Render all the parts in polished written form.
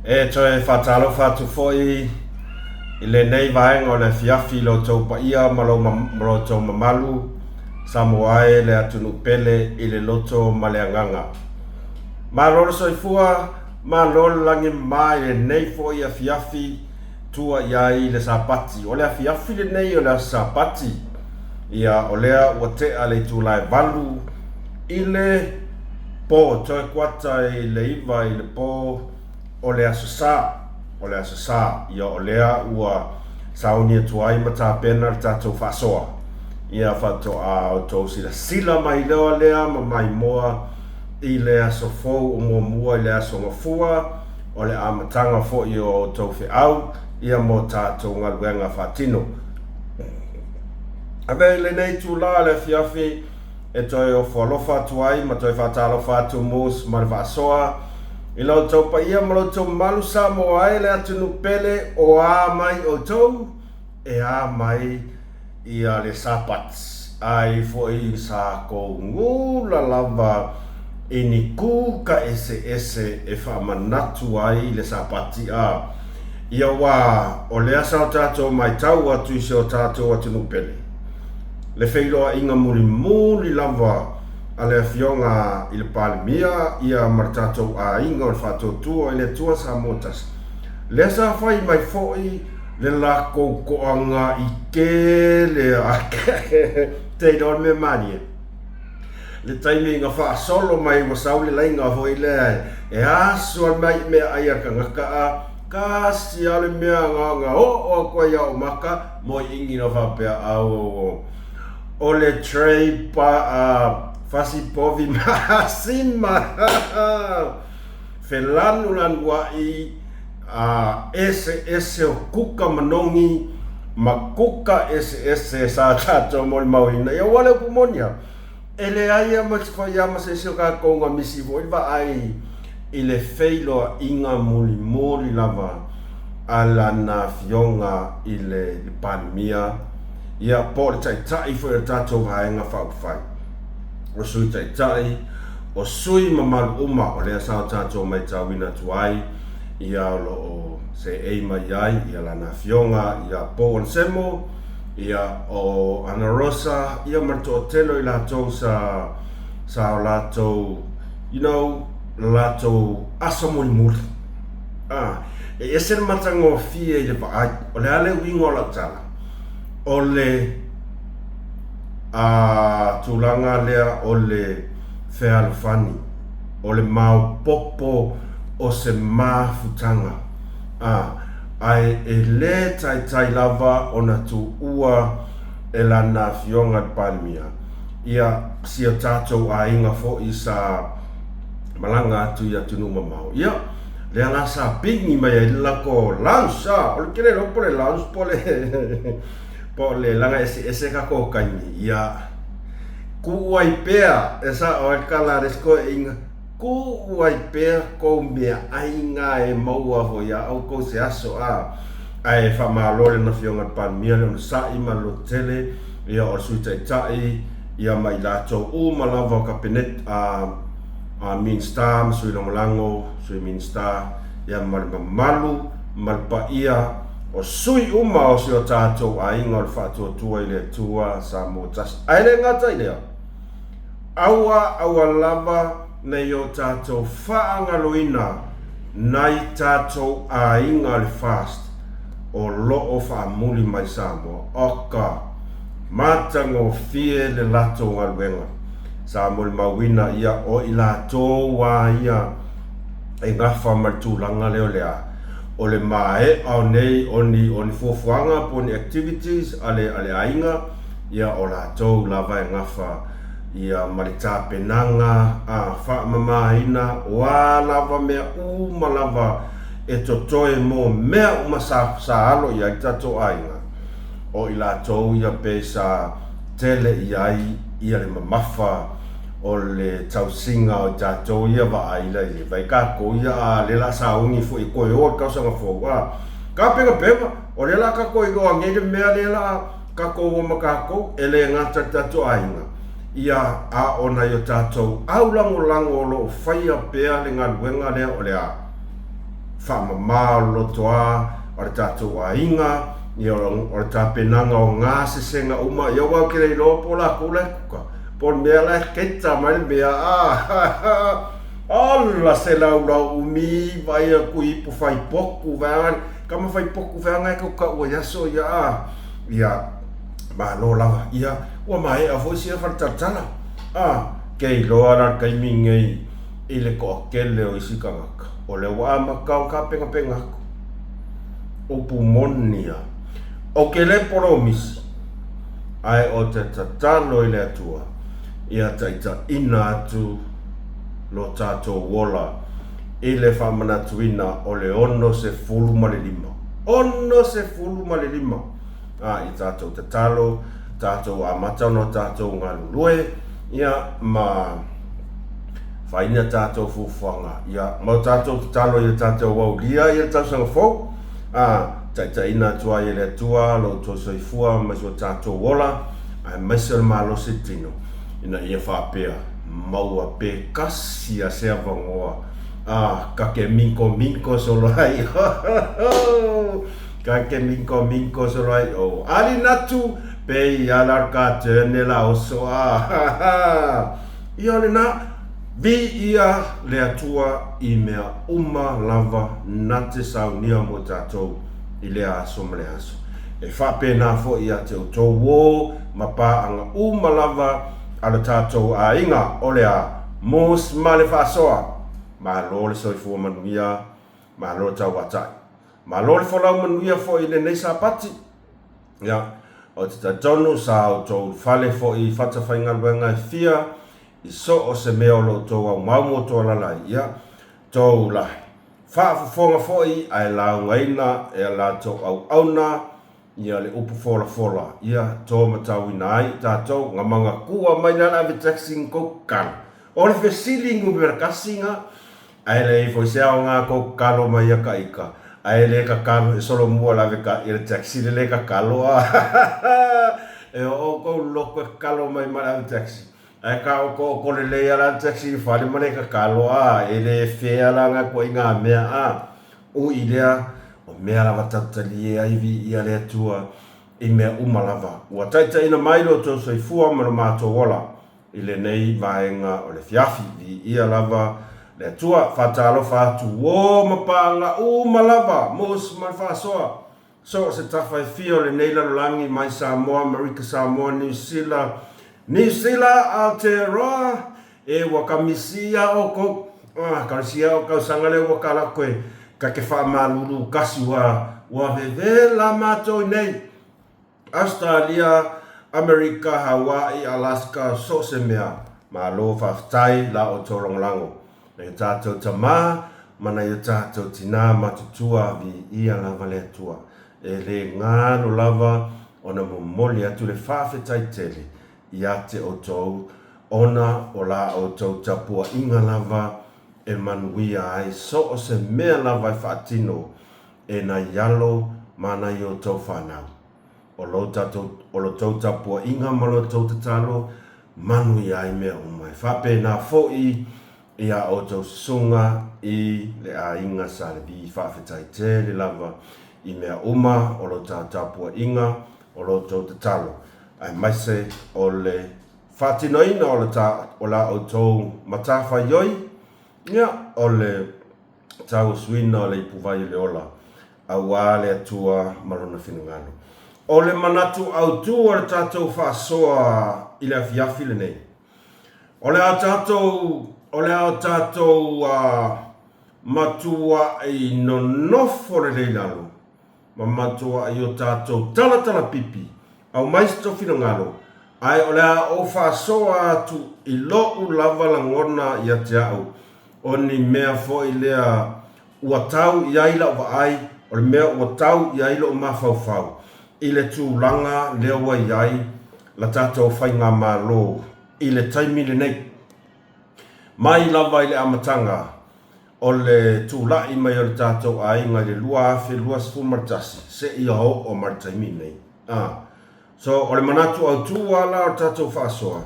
E toi fatalo fatu foi ile nei vai ngole fiafi lo tau pa ia malo tau mamalu Samoae le atunu pele ile loto maleanganga. Malolo soifua malolo langi mai le nei foi ia fiafi tua iai le sapati. Ole fiafi le nei ole sapati. Ia olea wate ale tulai valu ile po toi kwata ile iva ile po ole asasa ia olea ua saunia tuai mata pena tato fasoa ia fato a to sila mai lea mai moa i le asofou o mua i le asongafua o le amatanga fo i o tau au ia mo tato ngaluenga fatino ave le nei tu la le fiafi e toi o folofa tuai ma toi fatalo fatu mus ma vasoa i lau tau pa ia ma lau tau malu Samoae le atunu pele o a mai o tau e a mai ia le sapats ai fo i sa ko ngula lava i ni kuka ese e wha manatu ai le sapati a ia wā o le asa o tātou mai tau atu i se o tātou atunu pele le whailoa inga muli lava a le fionga i le palimia ia martatou a inga o le whātou i le tua sa motas. Le sa whai mai fōi le lako koanga i ke le te don me mani. Le taimi inga wha solo mai wasau le lainga hoi le e asua mai me aia ka ngaka a kasi ale mea nganga o kwa ia o maka mo ingi na whapea au o le tray pa fasi povi masima felanu lan wai ese o kuka manongi makuka ese sa tato mo mauina ya wale kumonia ele aia mas fayama se ka konga misi volva ai ile feilo inga muli lava ala na fionga ile pandemia ia por tai foi tato hainga fa o sui tai o sui mamalu uma o le sa tato mai tawina tuai ia lo se eima iai ia la na fionga ia po on semo ia o Ana Rosa ia marto telo i lato sa lato lato asamuli e ese matango fie i le vai o le ale wingo la tala o le tulanga lea o le fealfani o le mau popo o se mafutanga ai e le tai lava o na tu ua e la na fionga palmia ia si o tatou a inga fo i sa malanga atu ia tunu mamau ia le ala sa pingi mai e lako lansa o le kere lo pole lans pole langa ese ka ko kaini ia ku wai pea esa o kala resko inga ku wai pea ko mea ainga e maua ho ia au ko se aso ai fa malole na fionga palmia le sa ima lo tele ia o su tai ia mai lato o malava kabinet a Minstar sui lango sui Minstar ia malu malpa ia o sui uma o sio tato a inga o fatua tua ile tua sa motas aile ngata ile aua lava nei o tato whaangaloina nai tato a inga le fast o lo o whaamuli mai Samoa oka matango fie le lato ngalwenga Samoa mawina ia o ilato wa ia e ngafa martulanga leo lea o le mae au nei oni fofuanga poni activities ale ainga ia o lato lava e ngafa ia marita penanga fa mama ina wa lava mea malava e totoe mo mea sa alo ia tato ainga o ilato ia pesa tele ia le mamafa o le tausinga o tato ia va aila i vai ka ko ia le la saungi fu i ko o ka sanga fo wa ka pega o le la ka ko i go ngede mea le la ka ko o maka ko ele ngata tato ainga ia a ona yo tato au lango lo faia pea le ngaluenga le o le whamama o lotoa o le tātou a inga, ia o le tāpenanga o ngā sesenga uma, ia wau kere i lopo la kule kuka, por mea la keta mai mea ala se lau umi, vai a kui pu fai poku vangan, kama fai poku vangan e kuka ua yaso ia malo lava, ia ua mai a foi sia whartatala, kei loa ra kai mingei, i le ko kele o isi kangaka, o le wa makau ka penga penga ko, o pumonia, o ke le poromisi, ai o te tatalo i le atua, ia taita ina atu lo tato wola, i le whamanatuina o le ono se fulu ma le lima. Ono se fulu ma le lima. I tato tatalo, tato amata no tato ngā lue, ia ma whaina tato fufuanga, ia mau tato tatalo i tato waulia i tato sanga fau, taita ina tua i le tua, lo to soifua, mai so tato wola, ai mai se le malo se tino, ina ia whapea, maua pe kasi a sea vangoa, ka ke minko solo ai, ka ke minko solo ai, ali natu, pe i alar ka tene la oso, ia le na, vi ia le atua i mea uma lava nate saunia mo tatou i le aso ma le aso. E whapena fo ia te utou wō ma pā anga uma lava ala tatou a inga o le a mos ma le whasoa. Ma lo le soifua manuia, ma lo tau watai. Ma lo le whalau manuia fo i le nei sa pati. Ia, o te tatonu sa o tou whale fo i whatawhainga luenga e fia, i so o se mea o lo tō au maumo tō lalai, ia, tō lai. Whaafufonga fōi, ai la ngaina, e la tō au auna, ia le upu fola, ia, tō matau ina ai, tātou, ngā manga kua mai nana ave taxi ngō kano. O le fesili ngu mera kasinga, ai le i foisea o ngā kō kano mai a ka ika, ai le ka kano e solo mua lave ka i le taxi le ka kalo, e o kou loko e kalo mai mana ave taxi. Ai ka o ko le le ala taxi fale mane ka kalo e le fe ala nga ko inga mea o ilea o mea lava tatali ai vi ia le tua i mea umalava ua taita ina mailo to soifua ma mato wala i le nei vaenga o le fiafi vi ia lava le tua fatalo fatu o mapanga umalava mos malfasoa so se tafa fio le nei langi mai Samoa America Samoa New Zealand Aotearoa e wakamisia o ko kalisia o kausangale wakala koe ka ke whamalulu kasi wa vevela mato nei Australia, America, Hawaii, Alaska, so se mea ma lo whaftai la o tōronglango na i tātou tamā mana i tātou tina matutua vi ia lava le atua e le ngāno lava o na momoli atu le whawhetai tele ia te o tau, ona o la o tau tapua inga lava e manuia ai so o se mea lava i whaatino e na yalo mana i o tau whanau. O lo tau tapua inga malo tau tatalo manuia ai mea umai. Whape na fo'i ia o tau sunga i le a inga sa le vi whawhetai te le lava i mea uma o lo tau tapua inga o lo tau tatalo. Ai maise o le whatinoina o la o tau matawha ioi, ia o le tau suina o le ipuvai le ola, a wā le atua marona whinungano. O le manatu au tua le tātou whasoa i le afiafi le nei. O le au tātou matua i nonofo le leilalo, ma matua i o tātou tala pipi, au maisto whinongalo, ai o lea o whasoa atu i lo lava langona i a te au, o ni mea fo i lea ua tau i aila o ai, o le mea ua tau i aila o mawhauwhau, i le tūlanga lea wa i ai, la tātou whai ngā mālo, i le taimi le nei. Mai lava i le amatanga, o le tūlai mai o le tātou ai, ngai le lua awhi lua sifu martasi, se i aho o martaimi nei. So, o le manatu au tua la o tātou whaasoa.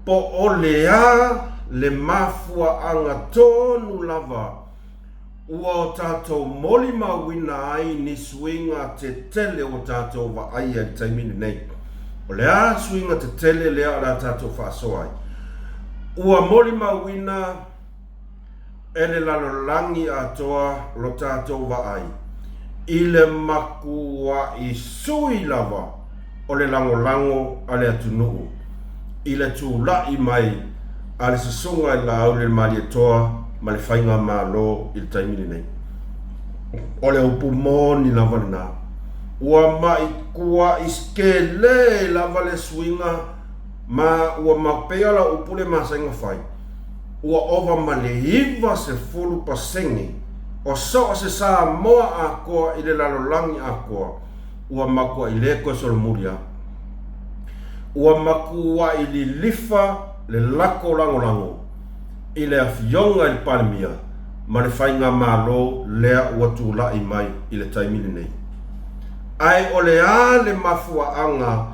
Po o lea le mafua anga tonu lava ua o tātou moli mawina ai ni suinga te tele o tātou wa ai e taimini nei. O lea suinga te tele lea la tātou whaasoai. Ua moli mawina ele lalolangi atoa lo tātou wa ai. I le maku wa i sui lava o le lango ale atunuu. I le tūlai mai a le sasunga i la au le mali atoa ma le whainga malo i le taimini nei. O le upu mōni lava le nā. Ua mai kua iskele lava le swinga ma ua mapea la upu le masainga whai. Ua ova ma le iwa se fulu pasengi o soa se sa moa a koa i le lalolangi a koa. Ua makua i le koe solomuria. Ua makua i li lifa le lako lango i le afionga i le palemia ma le whainga malo lea ua tūlai mai i le taimini nei. Ai o le a le mafuaanga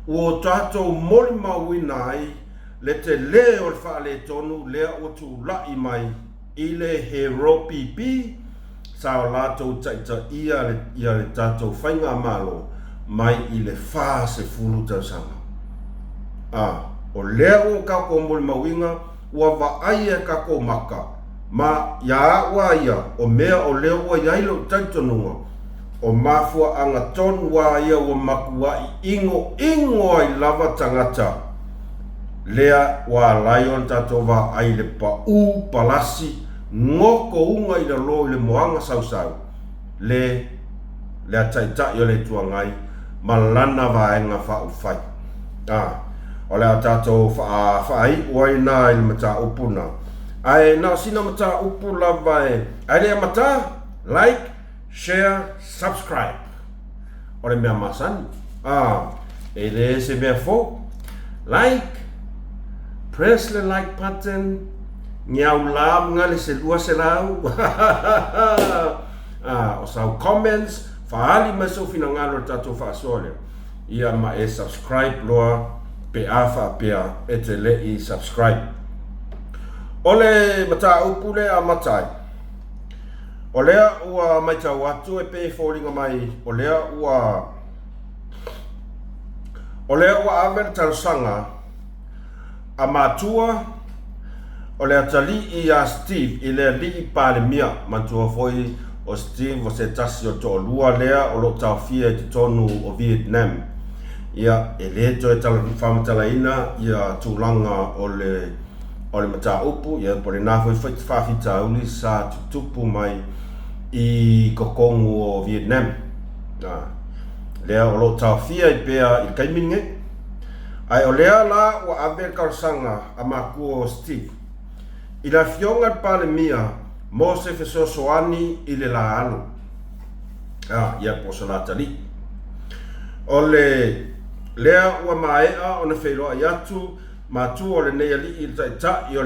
ua tātou moli mawina ai le te le o le wha le tonu lea ua tūlai mai i le hero pipi sa o lātou taita ia le tātou whainga malo mai i le wha se fulu tausanga. O lea ua kako moli mawinga ua vaai e kako maka ma ia ua ia o mea o lea ua iailo taitonunga o mafua anga tonu wa ia ua makua i ingo ai lava tangata lea wa lion tato wa ai le pa u palasi ngoko unga i lo le moanga sausau le ataita i le tuangai malana vaenga fa ufai. O le tato whaai uai nā i le mata upuna. Ai nā sina mata upu lava e. Ai lea mata, like, share, subscribe. O le mea masani. E le se mea fo. Like, press the like button. Ngiau lau ngale se lua se lau. O sau comments. Whaali maso fina ngalo tato whaasole. Ia ma e subscribe loa. Pe afa pea e te le i subscribe. Ole mata upu le a matai. Olea ua mai tau atu e pe fōringa mai. Olea ua awer tausanga a matua olea tali i a Steve i le li i pāle mia mantua foi o Steve o se tasi o to lua lea o lo tau fia i te tonu o Vietnam. Ia e le to e tala whamatala ina ia tūlanga o le mata upu ia pore nā foi whawhita uli sa tutupu mai i kokongu o Vietnam. Lea o lo tau fia i pea i kaiminge. Ai o lea la ua awe karsanga a makua o Steve. I la fionga pale mia mo se fesosoani i le la alu. Ia poso la tali. O le lea ua maea o na whailoa i atu matu o le nei ali i tai o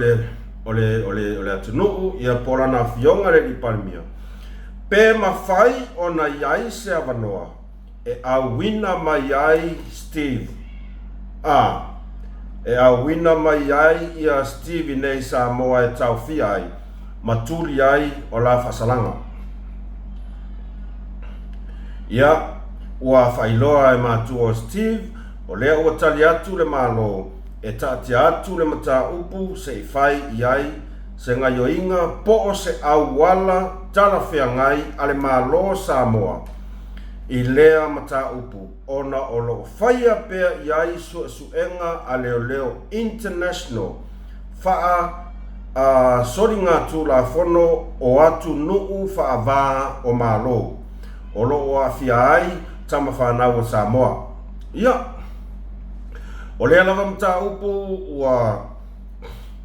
le atunuu ia pora na fionga le i palmia. Pe mawhai o na iai se avanoa e awina mai ai Steve. E awina mai ai ia Steve nei sa moa e tau fi ai matuli ai o la whasalanga. Ia ua whailoa e matu o Steve o lea ua tali atu le malo e taati atu le mata upu se i whai i ai se ngai o inga po o se awala tala whiangai ale malo Samoa i lea mata upu ona o lo whaia pea i ai suenga a leo international faa soringa tu la fono o atu nuu faa vaa o malo o lo o afia ai tama whanau o Samoa. Ia o lea lava mata upu ua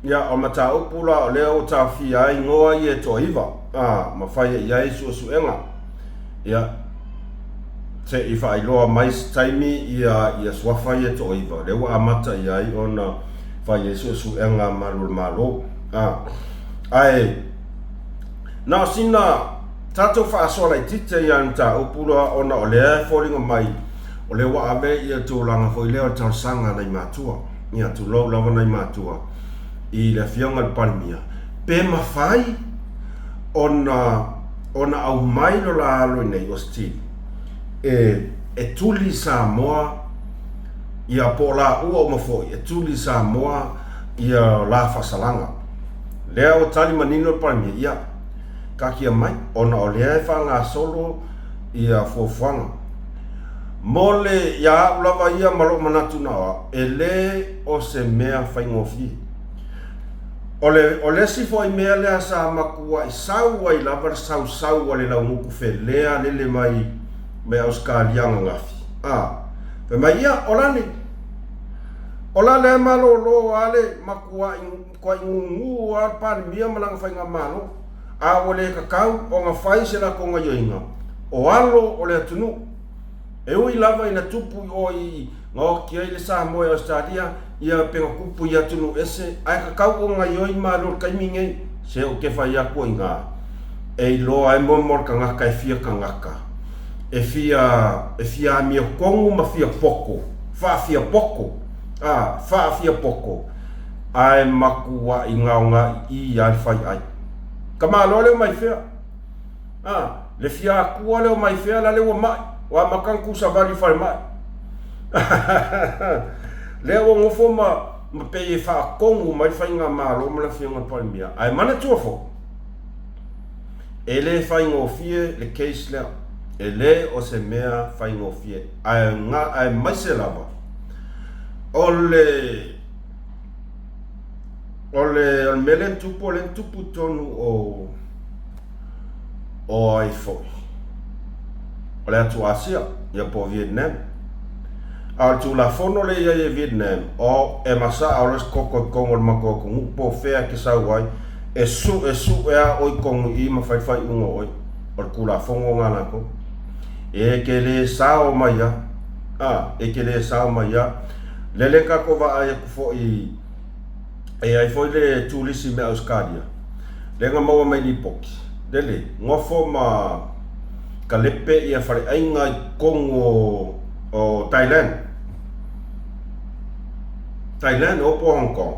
ia o mata upu la o lea o ta fia ai ngoa i e toiva ma whaia i ai suenga. Ia te i whailoa mais taimi ia swafa i e toiva lea ua amata i ai ona whaia suenga malo. Ai na sina tato whaasola i tite i anta upula ona o lea whoringa mai o le wa ave ia tūlanga fo i leo tau sanga nei mātua ia tu lau lawa nei mātua i le fionga le palmia pe mawhai ona au mai lo la alo nei o stili e tuli Samoa ia po la ua o mafoi e tuli Samoa ia la fasalanga lea o tali manino paramia ia kakia mai ona o lea e whanga solo ia fuafuanga mole ia ulava ia malo manatu nawa e le o se mea whaingofi ole si foi mea lea sa makua i sau ai lava sau ale lau muku fe lea lele mai me Auskalianga ngafi pe mai ia ola le malo lo ale makua kwa ngungu al paramia malanga whainga malo a ole kakau o nga whai se la konga yoinga o alo ole atunu e ui lava ina tupu o i ngā kia i le Samoa e Australia ia penga kupu i atunu ese ai kakau o nga yoi malo kaimingei se o ke whai ako i ngā e loa e momor ka ngaka e fia ka ngaka e fia mia kongu ma fia poko wha fia poko ai makua i ngaunga i ai whai ai kamalo leo mai fea le fia kua leo mai fea la leo mai wa makanku savali fai mai leo ngofo ma pe fa kongu mai fai nga malo ma la fia nga palmia ai mana tuafo ele fai ngofie le case leo ele o se mea fai ngofie ai mai se lava ole melen tupu tonu o ai foi ole atu Asia ia po Vietnam al tu la fono le ia Vietnam o e masa au les koko kongo mako kongu po fea ki sa wai e su ea oi kongu i ma fai ungo oi o kula fongo ngana ko e ke le sao maya lele ka ko va ai fo i e ai foi le tulisi me Australia le nga maua mai ni poki lele ngofo ma kalepe ia fare ainga kongo o Thailand o po Hong Kong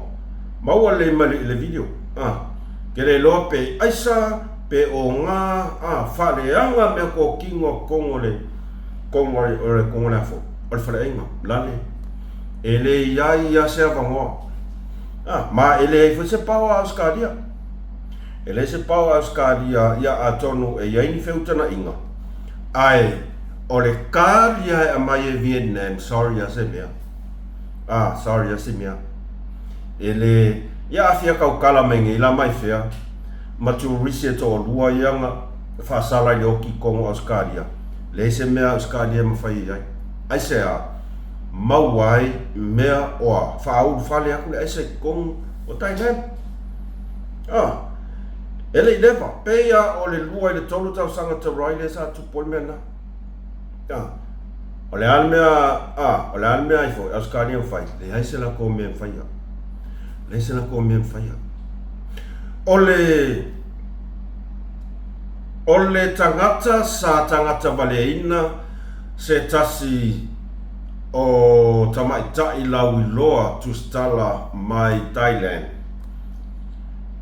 maua le mali le video ke le lope aisa pe o nga fare anga me ko kingo kongo le kongo la fo o fare ainga lale ele ia se avangoa ma ele foi se pau a Australia ele se pau a Australia ia atonu e ia ni feutana inga ai ole karia a mai Vietnam sorry a se mea ele ia afia kau kala mengi la mai fea matu riseto lua ianga fa sala le oki kongo Australia le se mea Australia ma fai ai se mauai mea oa whaau whale aku le aise kong o Thailand ele lewa pea o le lua i le tolu tau sanga te rai le sa tupol mena o le almea i fo Australia whai le aise la ko mea whaia o le tangata sa tangata valeina se tasi o tamaitai lauiloa tustala mai Thailand.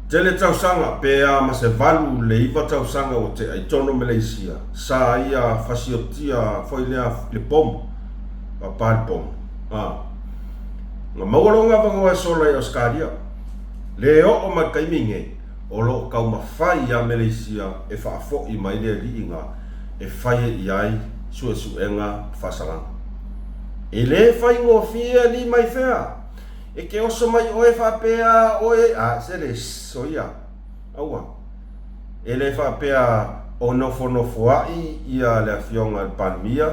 Tele tausanga pea ma se valu le iwa tausanga o te aitono Malaysia. Sa ia fasiotia foi lea le pom. A pal pom. Nga maualonga vangoa sola i Australia. Le o mai kaiminge o lo kau mawhai a Malaysia e whaafo i mai lea liinga e whaie i ai suenga whasalanga. E le fai ngofia li mai fea. E ke oso mai oe whapea oe sele soia. Aua. E le whapea o nofo ai ia le fionga palmia.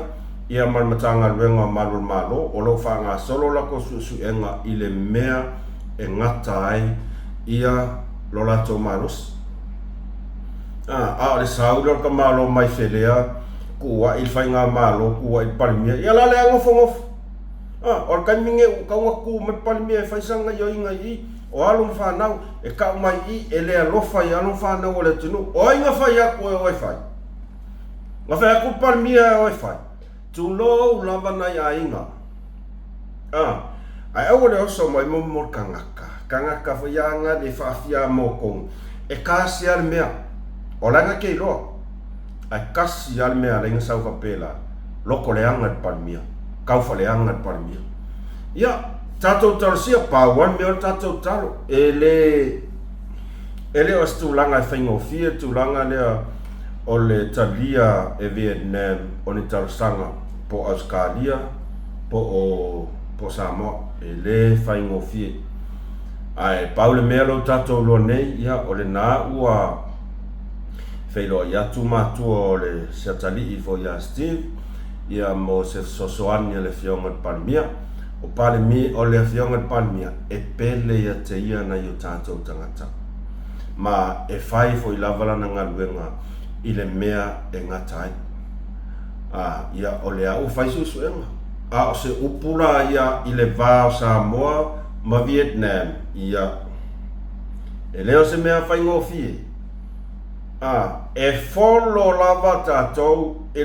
Ia malmatanga luenga malo o lo whanga solo lako suenga i le mea e ngata ai ia lo lato malos. Le saulor ka malo mai felea kua il whainga malo kua i palmia. Ia la le ngofo. Or kaiminge u kaunga ku me palmia e whaisanga i oinga i o alum whanau e kau mai i e lea lofa i alum whanau o le tunu o inga whai aku e oi whai nga whai aku palmia e oi whai tu lo lava nai a inga ai au le oso mai momor kangaka whaianga le whaafia mō kong e kāsia le mea o langa ke lo ai kasi al me alenga sau fa pela loko leanga palmia kau fa leanga palmia ya tato tarsia pa wan me tato talo ele o stulanga faingo fia tulanga le o le talia e Vietnam o ni tarsanga po Australia po Samoa ele faingo fia ai Paul Melo tato lo nei ya o le na ua feilo ya tu matu o le satali i fo ya Steve ya mo se sosoani le fionga palmia o pale mi o le fionga palmia e pele ya te ia na yo tato tangata ma e fai fo i lavala na ngaluenga i le mea e ngatai ia o le au fai susuenga o se upula ia i le vao Samoa ma Vietnam ia e leo se mea fai ngofie e folo lava tatou i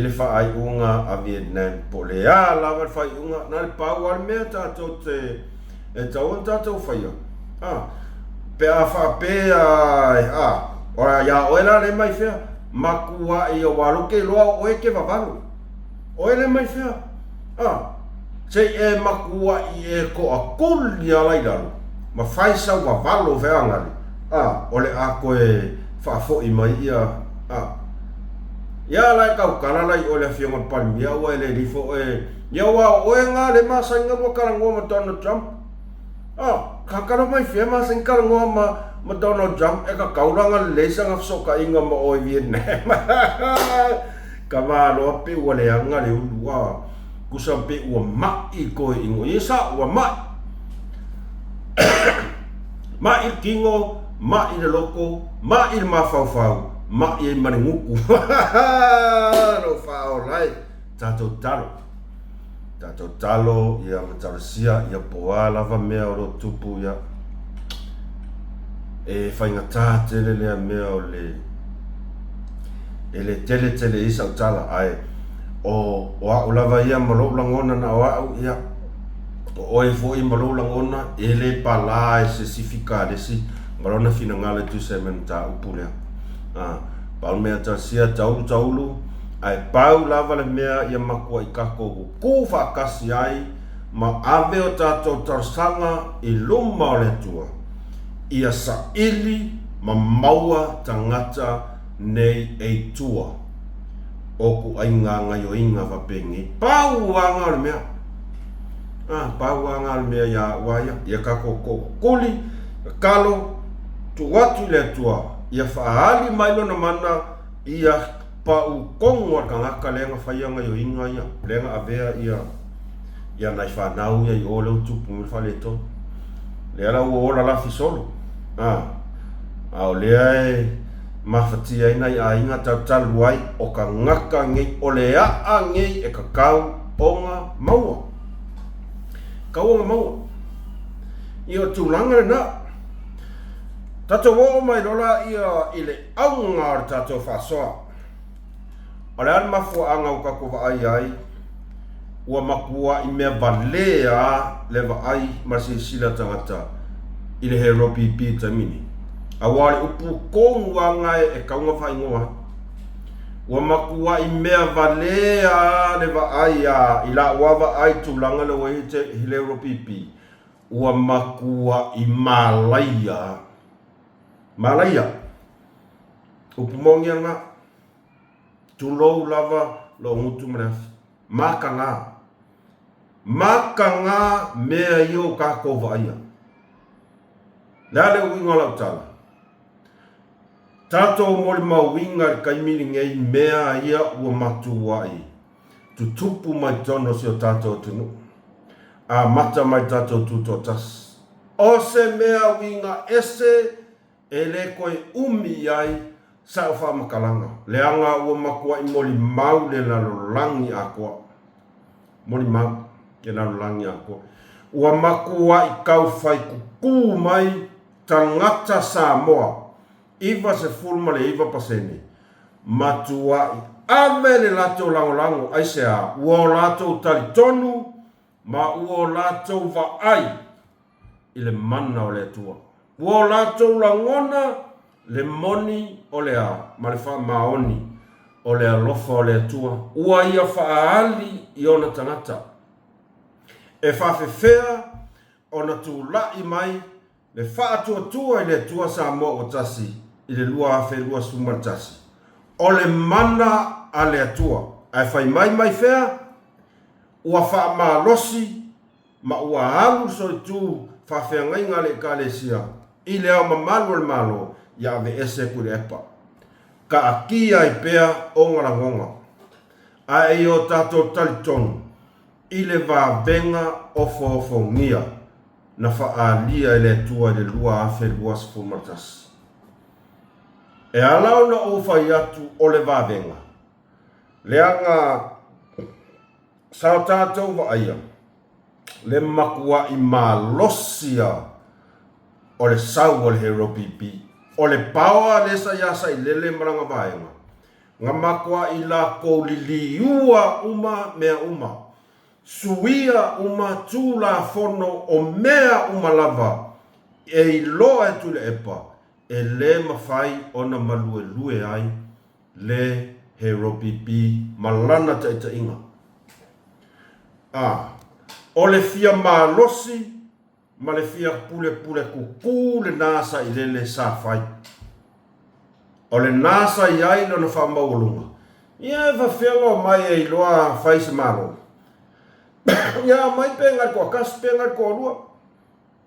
le fai unga a Vietnam po le lava fai unga na le pau al mea tatou te e tau tatou fai pe a fa pe ora ya oela le mai fea makua i o walu ke loa o e ke vavalu o ele mai fea se e makua i e ko a kuli a lai daru ma fai sa wavalu fea ngari o le a koe fa fo i mai ia lai kau kala lai o le fionga palmia o ele rifo ia wa o e ngā le masa inga mo karangoa ma Donald Trump kakara mai fia masa inga karangoa ma Donald Trump e ka kauranga leisa ngā soka inga ma o i Vietnam ka māloa pe ua le anga le ulua kusa pe ua mai koe ingo isa ua mai kingo mai le loko mai le mawhauwhau mai e maringuku no whao lai tato talo ia matarasia ia poa lava mea o lo tupu ia e whaingata tele lea mea o le tele isa o tala ai o au lava ia malo langona na o au ia o e fo i malo langona ele pala e se sifika desi marona fina ngale tu sementa upulea pau mea tasia taulu ai pau lava le mea ia makua i kako ku whakasi ai ma ave o tatou tarsanga i luma o le tua ia sa ili ma maua tangata nei e tua oku ai nganga yo inga vapengi pau anga le mea pau anga le mea ia waya ia kako kuli kalo tu watu le tua ia whaali mailo na mana ia pau kongo ka ngaka lenga whaianga yo inga ia lenga avea ia nai whanau ia i ole utupu mi whaleto lea la uola la fisolo au lea e mawhatia ina i a inga tautalu ai o ka ngaka ngei o lea a ngei e ka kau onga maua ia tūlanga na tato wo mai rola ia ile aunga tato fasoa ole an mafuanga o ka kova ai ua makua i mea valea leva ai marsi sila tangata i le hero pipi tamini awale upu konga e kaunga whaingoa ua makua i mea valea leva ai i la uava ai tūlanga le wahi te hero pipi ua makua i Malaya upumongi nga tulou lava lo ngutu mrefi makanga mea yo ka kova ia lale winga la tala tato moli mawinga kaimiri ngei mea ia ua matu wai tutupu mai tono sio tato tunu mata mai tato tutotas ose mea winga ese ele koe umi ai sa wha makalanga leanga ua makua i moli mau le lalolangi akoa moli mau ke lalolangi akoa ua makua i kau whai kuku mai tangata Samoa iwa se fulma le iwa pasene matua i ave le lato langolango ai se a ua lato talitonu ma ua lato va ai i le mana o le tua ua lato langona le moni o le a, ma le wha maoni o le alofa o le atua, ua ia whaali i ona tangata. E whawhewhea o na tūlai mai, le whaatua i le atua sa mo o tasi, i le lua awhe lua sumar tasi. O le mana a le atua, ai whai mai whea, ua wha maa losi, ma ua halu so i tū whawhea ngainga le kalesia, i le au mamalu le malo, ia ave ese kure epa. Ka akia i pea o ngarangonga. A e o tato talitonu, i le va venga ofo ngia, na whaalia i le tua i le lua awhe lua sfumatas. E alau na o whai atu o le va venga. Le anga sao tātou wa aia, le makua i malosia o le sau o le hero pipi, o le pawa le sa yasa i lele maranga vaenga. Nga makua i la ko liliua uma mea uma, suia uma tu la fono o mea uma lava, e i loa e tu le epa, e le mawhai o na malue ai, le hero pipi malana taita inga. O le fia malosi, ma le fia pule kuku le nasa i lele sa fai. O le nasa i ai lona wha maulunga. Ia va whianga o mai e iloa fai se maro. Ia mai pengar ko kas pengar ko lua.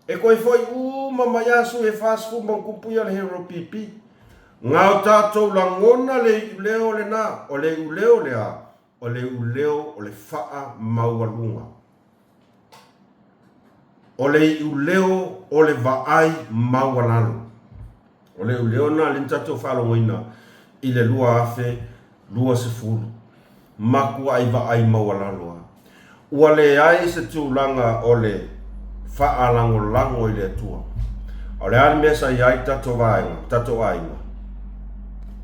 E koe foi mai asu e fasfu mangkupu ia le hero pipi. Ngau tātou langona le uleo le na, o le uleo le a, o le uleo o le faa maualunga. O le uleo o le vaai maualalo. O le uleo na le tatou whalongoina i le lua afe, lua se fulu. Maku ai vaai maualalo. Ua le ai se tūlanga o le faa lango i le atua. O le ani mesa i ai tatou ainga.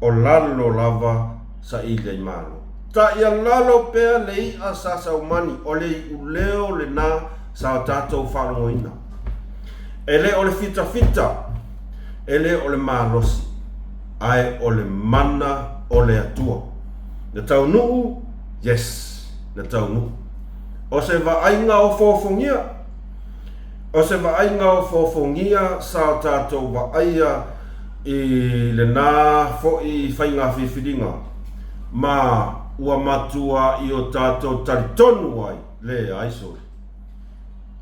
O lalo lava sa i le malo. Ta ia lalo pea le i a sasa umani o le uleo le na sa tātou whalongoina. E le o le fita, e le o le malosi, ai o le mana o le atua. Na tau nuu, yes, na tau nuu. O se vaainga o fofongia, o se vaainga o fofongia sa tātou vaaia i le nā fo i whainga whiwhiringa. Ma ua matua i o tātou taritonu ai, le aisori.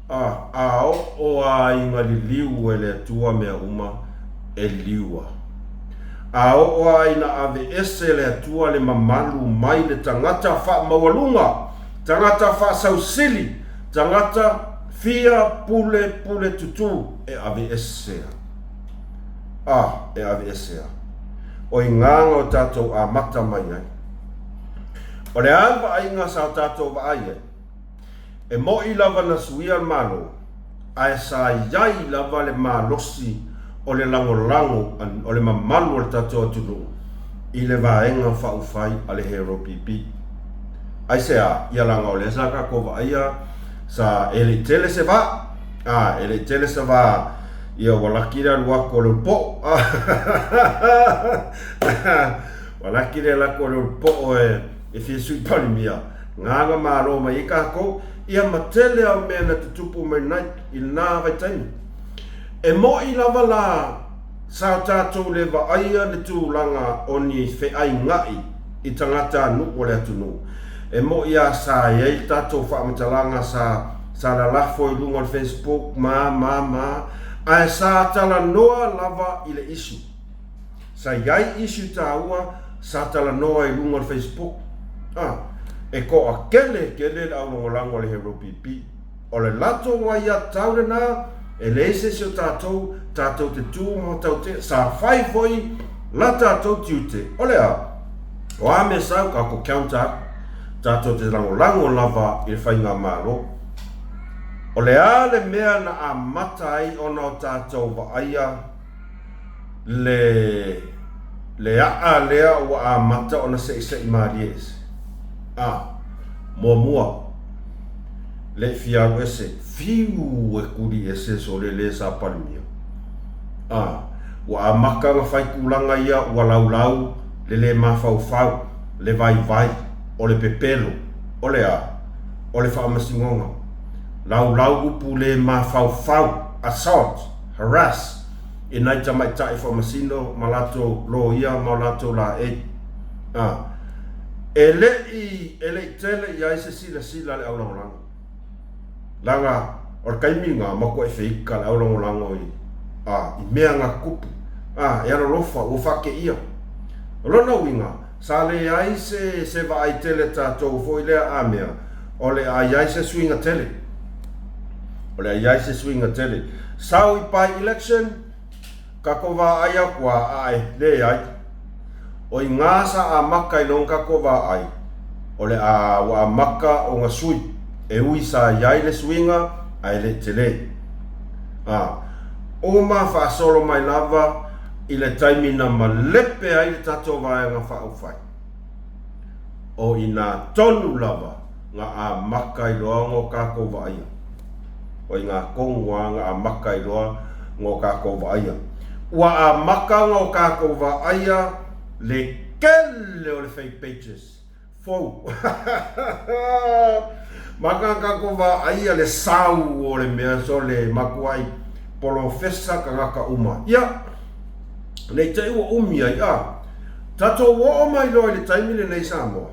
O a inga li liu e le tua mea uma e liua. O a ina ave ese le tua le mamalu mai le tangata wha mawalunga, tangata wha sausili, tangata fia pule tutu e ave esea. E ave esea. O i nganga o tātou a mata mai ai. O le alwa a inga sa tātou wa aie. E mo i lava na suia malo, a e sa iai lava le malosi o le lango, o le mamalu o le tātou atunu, i le vaenga whaufai a le hero pipi. Ai se a, ia langa o le saka kova aia, sa ele tele se va, ele tele se va, ia walakira luako le po, walakira lako le po e fiesu palimia, nganga maro mai i kako, ia matele au mea na te tupu mai nai i nā vaitaini. E mo i lava la sao tātou le vaaia le tūlanga o ni wheai ngai i tangata nuku le atunu. E mo i a sa iei tātou whaamatalanga sa la lafo i lunga o Facebook, a e sa tala noa lava i le isu. Sa iai isu tā ua sa tala noa i lunga o Facebook. E ko a kele le au lango le hero pipi. O le lato wa ia tau le nā, e le se o tātou te tū mo tau te, sa whai foi la tātou tiute. O le a, o a me sau ka ko counter, tātou te lango lava i le whainga maro. O le a le mea na a mata ai ona o tātou wa aia le a lea o a mata ona se i mariese. Mua le fiaru ese fiu e kuri ese so le sa palmia. ua amaka nga fai kulanga ia ua laulau le mafaufau le vai o le pepelo o le whaamasingonga laulau upu le mafaufau assault harass e nai tamaitai whaamasino malato lo ia malato la e le tele ia se sila le aulangolanga langa o kaiminga mako e feika le aulangolanga i mea ngā kupu e alo lofa o whake ia lona winga sa le ai se vai tele tātou foi lea amea o le ai se swinga tele sau i pai election ka kova aia kua ai le ai o i ngasa a maka i long ka kova ai o le a maka o ngā sui e ui sa iai le swinga ai le tele o ma fa solo mai lava i le taimina ma lepe ai le tato vaenga whaufai o ina tonu lava ngā a maka i loa ngō kako vaia o i ngā kongwa ngā a maka i loa ngō kako vaia ua a maka ngō kako vaia le kele o le fake pages fou maka kako vaia le sau o le mea so le makuai polofesa ka ngaka uma ia nei te ua umia tato wo mai loa le taimile nei Samoa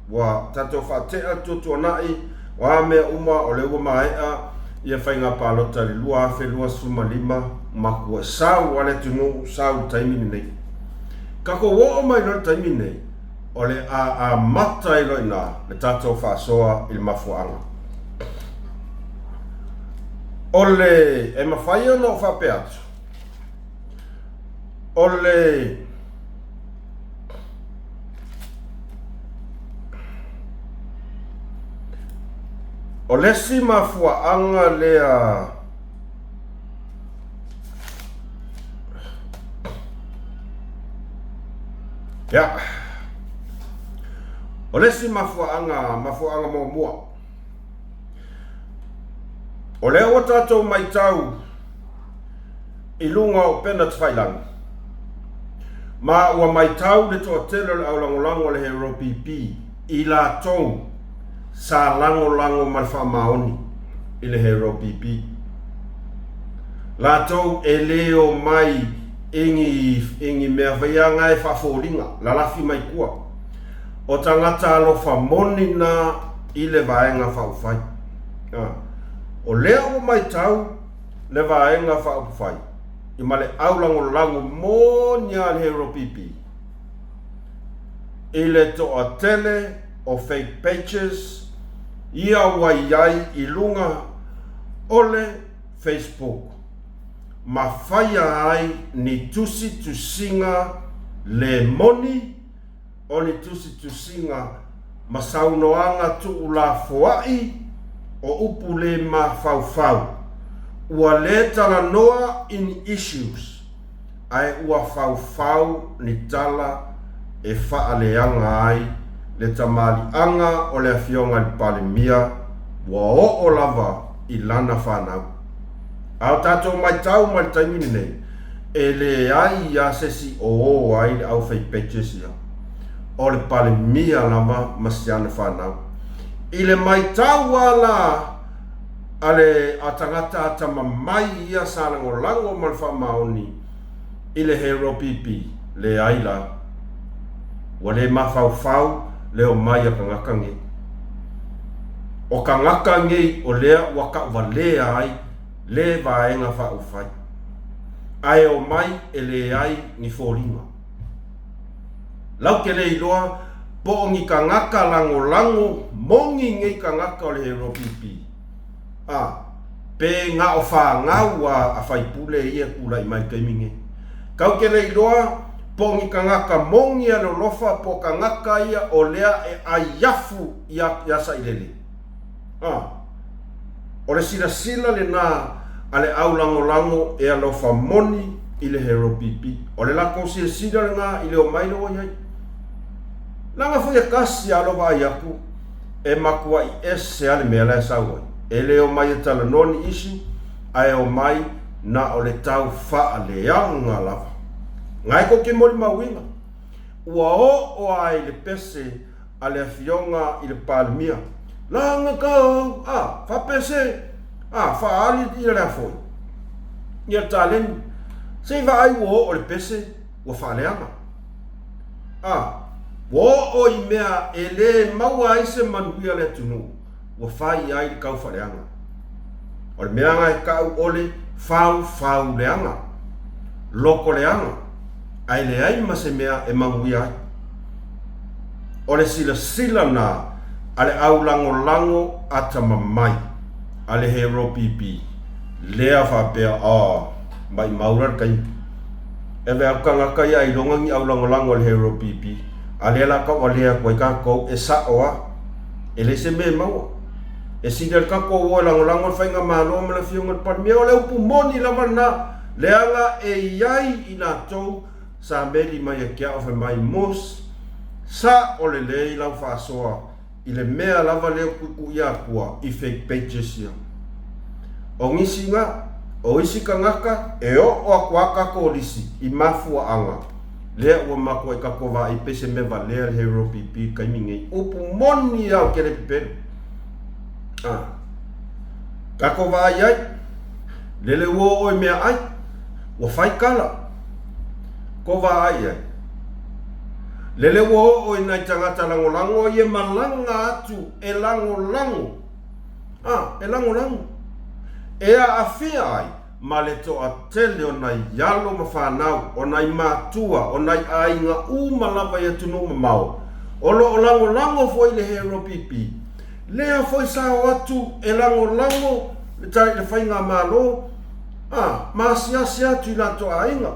wa tato whatea tutu anai wa mea uma o le ua maea ia whainga palota le lua afe lua suma lima makua sau wale tunu sau taimile nei kako wo mai loa le taimile nei o le a mata i loa ina le tato whasoa i le mafuanga o le e mawhaia no whape atu o le si mafuaanga lea o le si mafuaanga mua o le o tatou mai tau i lunga o pena tawhailangi ma ua mai tau le toa tele le aulangolango le Hero PP i la tau sa langolango malfa maoni i le Hero PP la tau e leo mai ingi mea vaianga e whaforinga la lafi mai kua o tangata alofa moni na i le vaenga whaufai o lea o mai tau le vaenga whaufai i male aulangolango monia le Hero PP i le toa tele o fake pages ia waiai i lunga ole Facebook ma whaia ai ni tusi tusinga le moni o ni tusi tusinga ma saunoanga tu ula foai o upu le ma faufau ua le tala noa in issues ai ua faufau ni tala e faaleanga ai le tamali anga o le afionga li palemia ua o lava i lana whanau au tatou mai tau mai taimini nei e le ai ia sesi o ai le au fake pages ia o le palemia lava masiana whanau i le mai tau ala ale atangata atama mai ia salangolango malfa maoni i le Hero PP le aila wa le mafaufau le o mai a kangakange o kangakange o lea waka walea ai le vaenga whaufai ai o mai e le ai ni fōringa lau ke le iloa po ngi kangaka lango mongi ngei kangaka o le Hero PP pe nga o ngau a fai pule ia kula i mai kaiminge kau ke le iloa po ngi kangaka mongi alo lofa po kangaka ia o lea e ayafu ia sa ilele o le sila le na ale au lango e alofa moni i le Hero PP o le lako sila le nga i le o mailo o iai langa fuia kasi alo va iaku e makua i ese ale mea le sauai e leo mai e tala noni isi ai o mai na o le tau wha leanga lava. Ngai ko ke mori mawinga. Ua o ai le pese a le afionga i le palmia. Langa kau, wha pese, wha ali i le afoi. Ia talen, se va ai ua o le pese, ua wha leanga. Ua o i mea e le maua ai se manuia le tunu, ua whai ai le kau wha leanga. O le meanga e kau ole, fau leanga, loko leanga, ai le ai ma se mea e manguia ai. O le sila na, ale au lango ata mamai, ale hero pipi, lea whapea, mai maurar kai. E vea kanga kai ai longangi au lango ale hero pipi, ale la kau alea koe kako e saoa, e le se me maua. E sidel kako o lango whainga malo ma le fionga parmia o le upu moni lava na leanga e iai i nga tau sa meli mai e kia ofe mai mos sa o le lei lau whaasoa i le mea lava leo kuku ia kua i fake pages ia. O ngisi nga, o isi ka ngaka e o akuaka ko lisi i mafua anga. Lea ua mako e kako wa i pese me va lea le hero pipi kaimingei upu moni au kere pipere. Kako wa ai ai, lele uo oi mea ai, ua whai kala, ko wa ai ai. Lele uo oi nai tangata lango i e malanga atu e lango. E lango. Ea a fia ai, ma le to a tele o nai yalo ma whanau, o nai mātua, o nai ainga malava i atunu mamau. Olo o lango foi le hero pipi. Lea foi sa atu e lango le tai le whainga malo. Masiasi atu i la toa inga.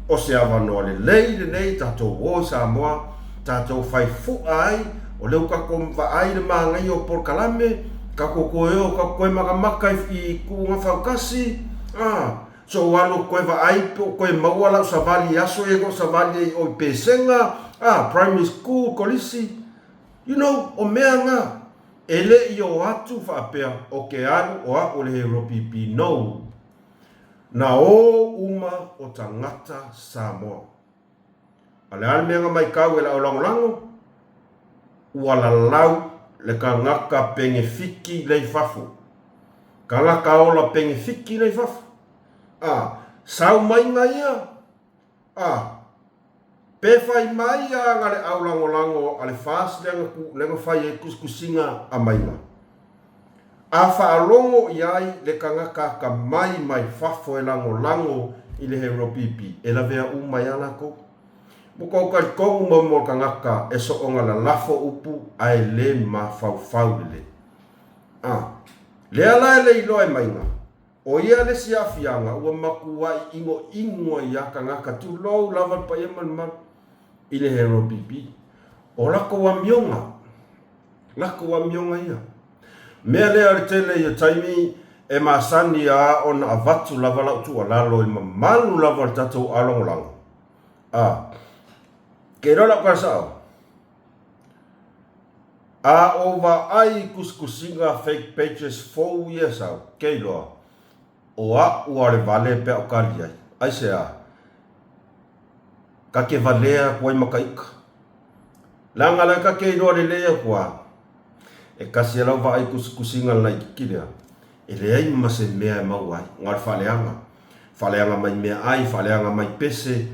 O se awanoa le nei tatou o sa moa, tatou whai fu ai, o leu kako mwa ai le maangai o porkalame, kako koe o kako koe makamaka i kuunga whaukasi. So walo koe wa ai po koe maua lau sa vali aso e go sa vali o pesenga, primary school, kolisi. You know, o mea nga. Ele i o atu whaapea o ke aru o a o le hero pipi no. Na o uma o tangata Samoa. Ale ale mea mai kau e la o lango. Ua la lau le ka ngaka penge fiki lei fafu. Ka ngaka ola penge fiki lei fafu. Sau mai nga ia. Pewhai mai a ngale au lango ale fast lenga whai e kuskusinga a maina. A whaalongo i ai le kangaka ka mai whafo e lango i le hero pipi. E la vea umai ana ko. Muko kari kongu mo kangaka e so onga la lafo upu ai le ma fau le. Le ala e le ilo e mainga. O ia le si afianga ua makua i ingo i a kangaka tu lou lava pa ia man. I le hero pipi. O lako wa mionga ia. Mea lea re tele i taimi e maasani a on avatu lava lau tu alalo i mamalu lava tatou alongolango. Ke rola kwa sao. O wa ai kuskusinga fake pages 4 years au. Kei loa. O a uare vale pe o kari ai. Ai se a. Ka ke valea kua i makaika. Langa lai ka ke inoa le lea kua. E kasi alau wa ai kusinga lai kikirea. E lea i mase mea e mau ai. Ngar whaleanga. Whaleanga mai mea ai, whaleanga mai pese.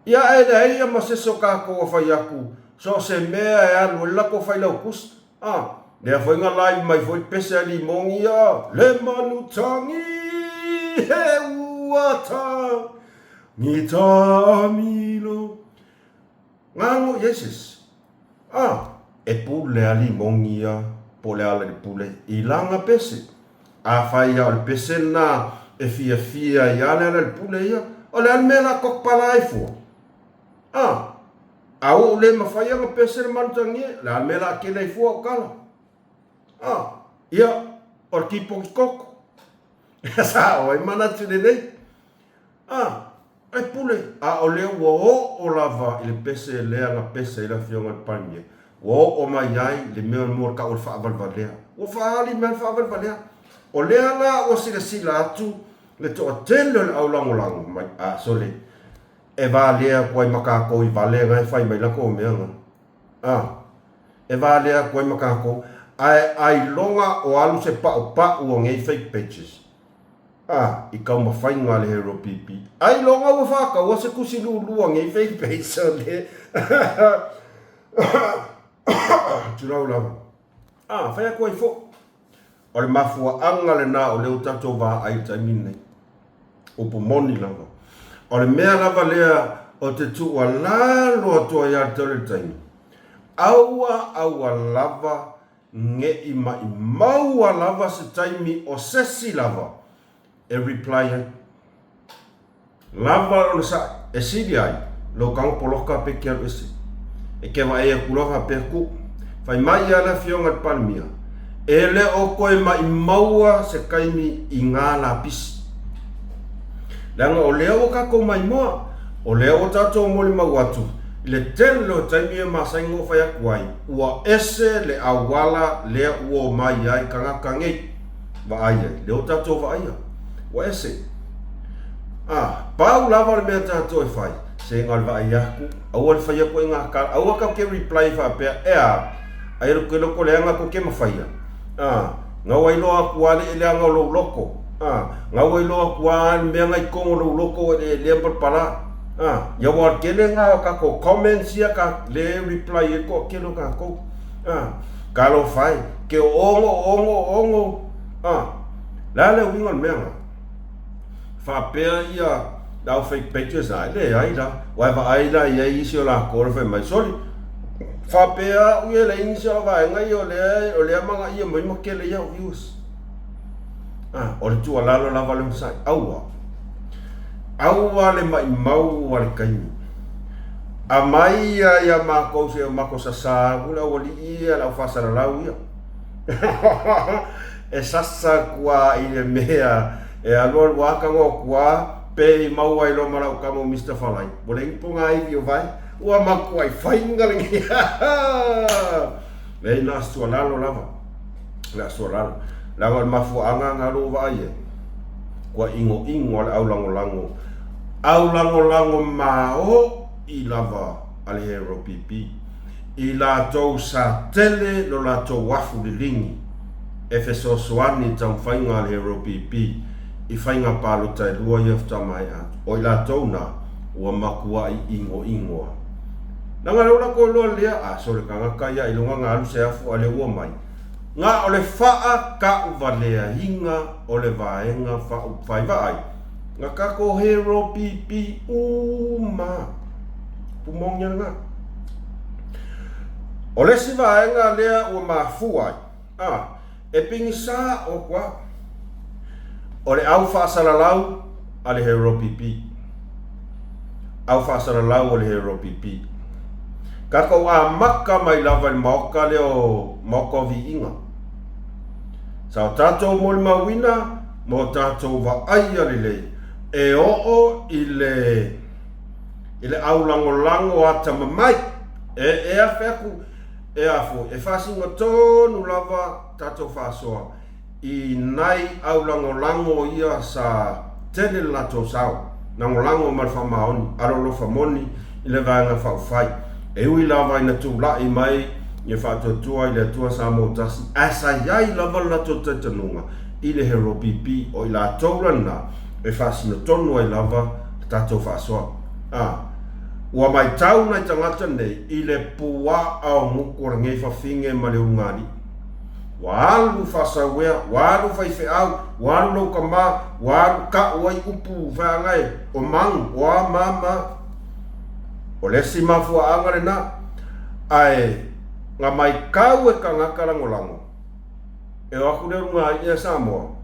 Ia e lea ia mase so kako o whai aku. So se mea e anu e lako whai lau kus. Lea whainga lai mai whai pese ali mongi a. Le manutangi he uata. Ni tamilo. Ngango Jesus. E pule ali mongia. Pole ala di pule. Ilanga pese. A fai al pese na. E fia i ale ala di pule ia. O le almela kokpala ai fua. Au le mafai anga pese le manutangi. Le almela akele ai fua o kala. Ia. Or kipo ki koko. Sa o e manatu le nei. Ai pule, o leo o lava i le pese lea nga pese i la fionga panye. O mai ai le mea mor ka o le whaavalvalea. O whaali mea whaavalvalea. O lea la o sila atu le to tele au lang mai a sole e va lea ko maka ko i vale ngai fai mai la ko me e va lea ko maka ko ai longa o alu se pa o ngai fake pages i kau ma fai ngā le hero pipi ai longa o whaka o se kusi lua ngai fake pages le turau lava fai a koe fo o le mafua anga le na o le utato wa ai taimine o po moni lava o le mea lava lea o te tua lalo atua ia tele taimi aua lava nge i maua lava se taimi o sesi lava e reply lava o sa e sidi ai lo kang poloka pe kia ese e ke wa e kuloha pe ku fai mai ala fionga palmia e le o koe mai maua se kaimi i ngā la pisi langa o leo ka ko mai moa o leo tato moli mawatu le tele o taimi e masaingo fai akuai ua ese le awala le uo mai ai kanga kangei wa aia leo tato wa aia wa ese pau lava le mea tato e fai se ngal va aia ku au al fai aku inga ka au ka ke reply fa pe ai ro ke loko le anga ko ke mafai nga wai lo aku ale ele anga lo loko nga wai lo aku an me ngai ko lo loko le pala ya wa ke le nga ka ko comments ya ka le reply ko ke lo ka ko ka lo fai ke ongo la le wingon me nga fa pe ia dau fake pages ai le ai la wai va ai la ia isi la ko fe mai soli fa pe u le insi va ngai o le manga ia mai mo ke le ia views o le tu ala la vale sai aua le mai mau al kai a mai ia ma ko se ma ko sa ula o li ia la fa sa la ia e sasa kwa ile mea e alor waka ngo kwa pe mau ai lo mara ka mo Mr. Falai boleh ponga ai yo vai ua ma ko ai fainga le le na sualalo lava la sualalo la ma fu anga ngalo vai kwa ingo le au lango ma o i lava ale hero pipi i la to sa tele lo la to wafu de lingi efeso swani tam fainga ale hero pipi i whainga palo tai lua i afta mai atu. O i la tauna, ua makua i ingo. Nanga reura ko loa lea, sore ka ngaka ia i lunga ngā alu se afu ale ua mai. Ngā o le whaa ka uwa lea hinga o le vaenga whai vai. Ngā kako hero pipi uma. Pumongia ngā. O le si vaenga lea ua mafuai. E pingi sa o kwa. O le au whaasaralau a le hero pipi. Au whaasaralau o le hero pipi. Kako a maka mai lava ni maoka leo maoka vi inga. Sao tātou moli mawina, mo tātou wa aia lele. E o i le au lango ata mamai. E a wheku, e a fo. E whasinga tonu lava tātou whasoa. I nai au lango ia sa tele lato sao lango malfa maoni arolo famoni i le vanga whai e ui lava ina tu la i mai i whatotua i le tua sa motasi asa iai lava lato tatanunga i le hero pipi o i la taurana e whasina tonu ai lava tato whasoa ua mai tau nai tangata nei i le pua au muko rangei whawhinge ma le ungari walu fasawea, walu faifeau, walu lokama, walu ka uai upu whangai, o mang, o mama. O lesi mafua angare na, ai, ngā mai kau e ka ngakarango lango. E waku le runga ia Samoa.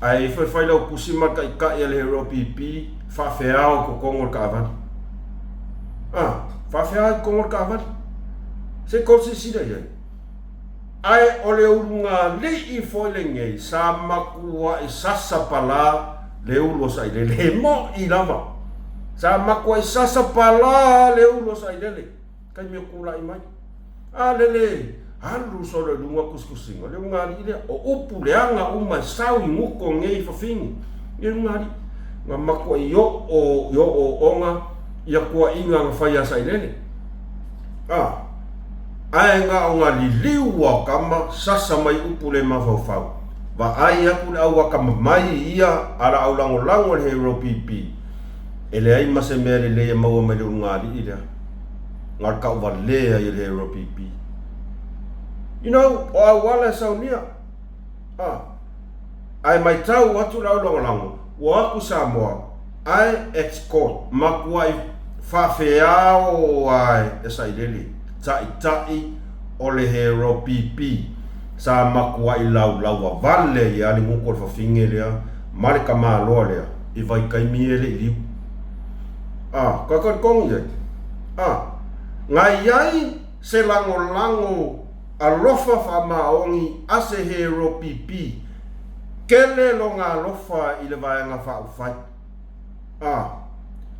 Ai, whailau kusima ka ika ia le hero pipi, whawheao ko kongol ka avani. Whawheao ko kongol ka avani. Se kosi sida iai. Ai o le urunga li i foile ngei sa makua i sasa pala le ulo sa i le mo i lava sa makua i sasa pala le ulo sa i lele kai me kula i mai lele halu so le lunga kuskusinga le unga li le o upu le anga uma sau i nguko ngei fafingi ia ngari nga makua yo o onga ia kua inga nga whaia sailele ai nga o ngā liliu au kama sasa mai upule mawhauwhau wa ai aku le au wakama mai ia ara au lango le hero pipi ele ai mase mea le lea maua mai le ngāri ira ngā kau wa lea i le hero pipi you know o au wala sau nia ai mai tau watu lau lango o aku Samoa ai ex-court makua i whawheao ai e sailele tai o le hero pipi sa makua i lau a vale i ali nguko le whawhinge lea mare ka māloa lea i vai kaimie le i liu kakarikongi ai ngai ai se lango alofa whamaongi a se hero pipi kele lo ngā lofa i le vaenga whaufai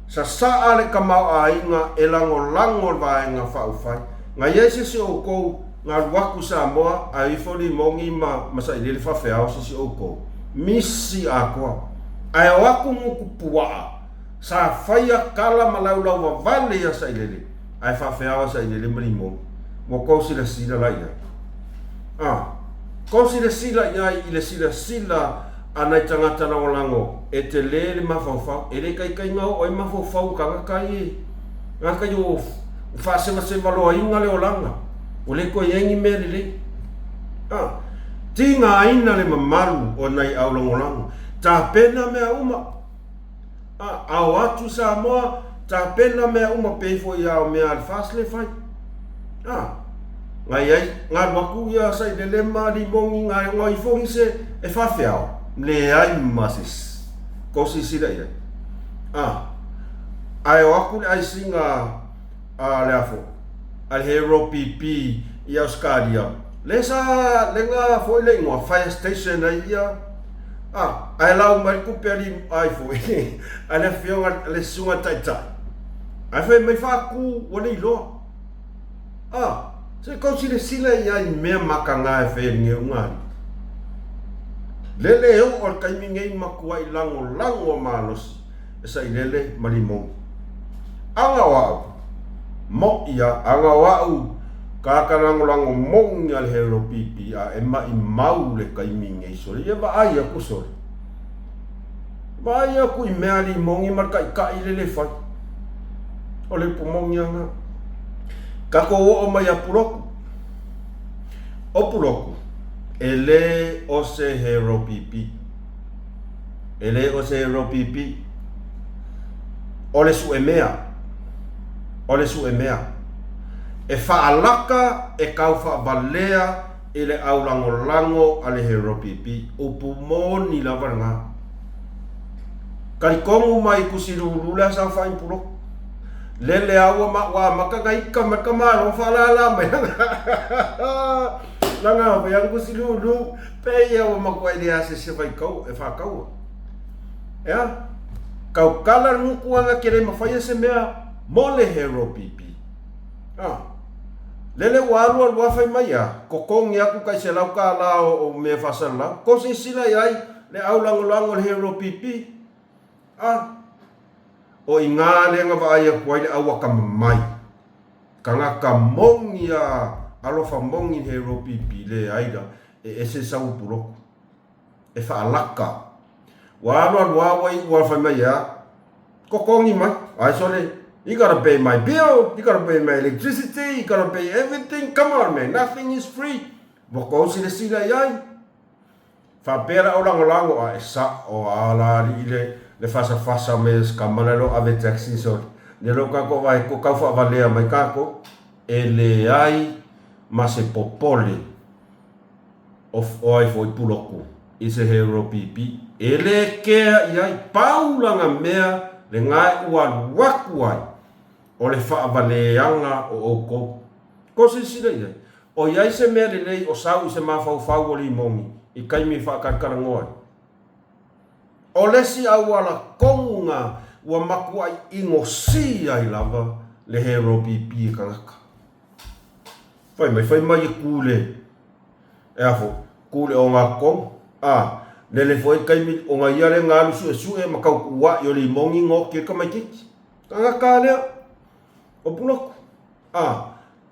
sa saa le kamau a inga e lango le vaenga whaufai ngai ai se o kou ngā ruaku Samoa a ifoli mongi masa i lele whawheao se o kou misi a koa ai o aku muku puaa sa whaia kala malaulau wa vale a sa i lele ai whawheao sa i lele marimo mo kou sila lai ai kou sila iai i le sila anai tangata na olango e te lele mawhauwhau e le kai ngau oi mawhauwhau ka ngakai o whasewa loa inga le olanga o le koe yengi mea le ti ngā ina le mamaru o nei au langolango ta pena mea uma au atu Samoa ta pena mea uma peifo i au mea le whasle whai ngai ai ngā waku ia sai le lema li mongi ngai fongi se e whawheao le ai masis kosi sila ia ai o aku le ai singa le afo al hero pipi i Australia le nga foi le ngā fire station ai ia ai lau mai kupe ali ai foi ai le fionga le sunga taitai ai foi mai whaku o le iloa se kausi le sila ia i mea makanga e whengi ungari lele eo o kaimi ngei makua i lango maalosi e sa i lele marimongi anga wau mo ia anga wau kakarangolango mongi al hero pipi a e mai mau le kaimi ngei sore ia wa ai aku sore wa ai aku i mea li mongi marka i ka i lele whai o le pumongi anga kako o mai a puroku o puroku ele o se hero pipi o le su emea e whaalaka e kau whaabalea i le au lango a le hero pipi o pumoni la varanga karikongu mai kusirulula sa whain puroku lele awa maka gaika maka malo falala mai langa ba yang kusilulu pe ya wa makwa dia se vai kau e fa kau ya kau kala nuku anga kere mafaya se mea mole hero pipi lele walu wa fa mai ya kokong ya ku kai se lau kala o me fa sala ko se sila yai le au lango hero pipi o inga le nga vai ko ile awa kam mai kanga kamongia alofa mongi hero pipi le aida e ese sau puro e fa alaka wa fa mai ya kokongi mai ai sole you gotta pay my bill, you gotta pay my electricity, you gotta pay everything. Come on man, nothing is free. Boko sila yai fa pera o lango a sa o ala le fasa mes kamalalo ave taxi so le loka ko vai ko ka fa valea mai kako ele ai ma se popole of oi foi puloku ise hero pipi ele ke ai paula nga mea le ngai ua wakuai o le fa valeanga o oko ko se sila ia o ia se mea le lei o sau se ma fau o li mongi i kai mi fa karkarangoa o lesi au ala konga ua maku ai ingosi ai lava le hero pipi kangaka fai mai kule e afo kule o ngā kong le foi kai mi o ngai ale ngalu su e makau ua yo li mongi ngoki ka mai kiki kanga kale o pulo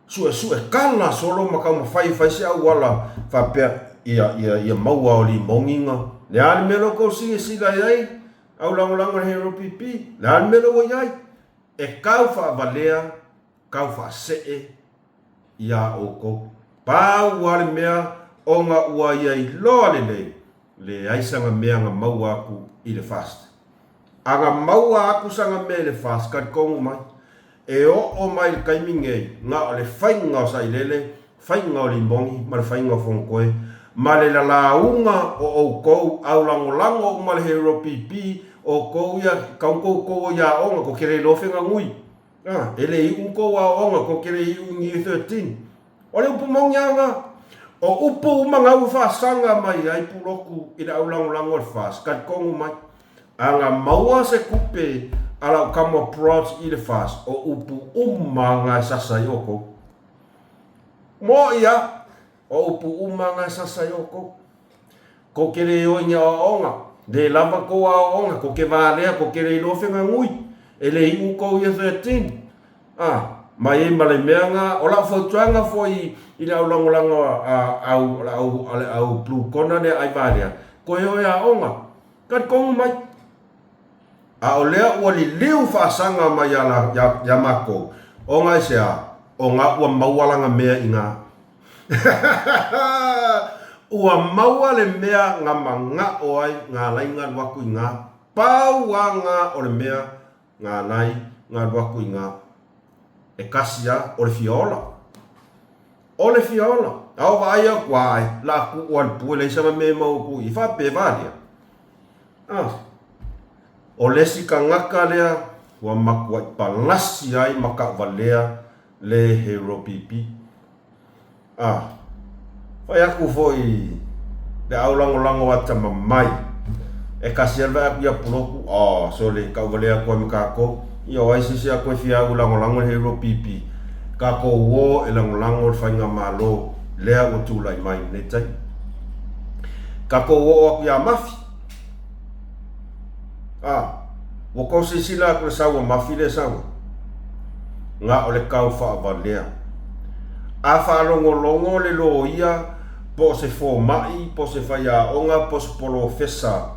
su e kala solo makau mafai se au wala fa pe ia maua o li mongi nga le ale melo ko si la ai au lango hero pipi le ale melo o ai e kau fa valea kau fa se ia o ko pau wale mea o nga ua iai loa le aisanga mea nga maua aku i le fast. Anga maua aku sanga mea le fast kat kongu mai. E o mai le kaimingei nga o le whainga o sa ilele, whainga o limongi, ma le whainga o whonkoe, ma le launga o kou au lango o ma le hero pipi o kou ia kaunkou kou ia onga ko kere lofenga ngui. Ele i unkou a onga ko kere i ungi 13. O le upu mongianga o upu umanga whasanga mai ai puroku i le aulango o fast kat kongu mai anga maua se kupe ala kamo approach i le fast o upu umanga sasa yoko mo ia o upu umanga sasa yoko ko kere o nya onga de lava ko a onga ko ke vale ko kere lo fenga ngui ele i ko ia 13 mai e male meanga o la fotuanga foi i le aulango au plu kona le ai valia ko yo ya onga kat kongu mai a o lea ua li liu whaasanga mai ala ya mako onga sea onga ua maualanga mea inga ua maua le mea nga manga o ai nga lainga waku inga pauanga o le mea nga nai nga waku inga e kasia o le fiola. O le fiola. Au vai a kwai. La ku wan pu le sama me mau ku i fa pe valia. O le si ka ngaka lea wa makwa palasi ai maka valea le hero pipi. Fai aku foi le au lango wata mamai. E kasia va aku ya puloku. So le ka valea ko mikako. Yo ai sisi a koe fia u lango hero pipi ka ko wo e lango whainga malo lea o tūlai mai ne tai ka ko wo aku ya mafi wo ko sisi la ko sawa mafi le sawa nga o le kau wha avalea a wha longo le lo ia po se fo mai po se whaia onga po se polo fesa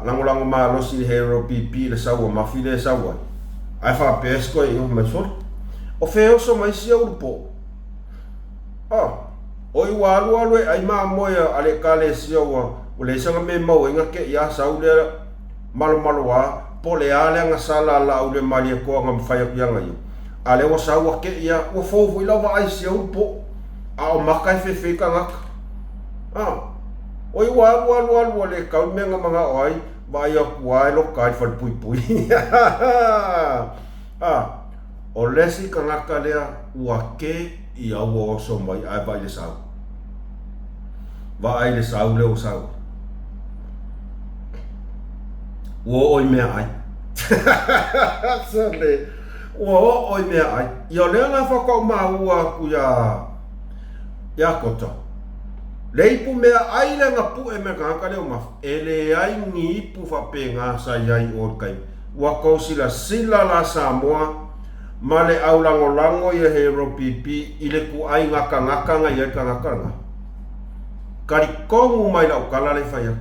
lango malo si hero pipi le sawa mafi le sawa ai fa pesco e o mesol o feo so mai si urpo o i walu ai ma moya ale kale si o le sanga me mau inga ke ya saule malo wa po le ale nga sala la o le mali ko nga mfaya ku yanga yo ale o sawa ke ya o fo fu la va ai si urpo o makai fe ka ngaka oi walu le kau menga manga oi vai aku ai lo kai fal pui o lesi kanaka lea ua ke i au o so mai ai vai le sau vai le sau le o sau oi mea ai sale oi mea ai yo le na fa ko ma ua ku ya koto leipu mea ai le nga pu e mea kaka leo maf ele ai ni ipu fa penga sa yai o kai wa ko sila la Samoa ma le au lango ia hero pipi ile ku ai ngaka nga ia ka ngaka nga kari kongu mai la ukala le faya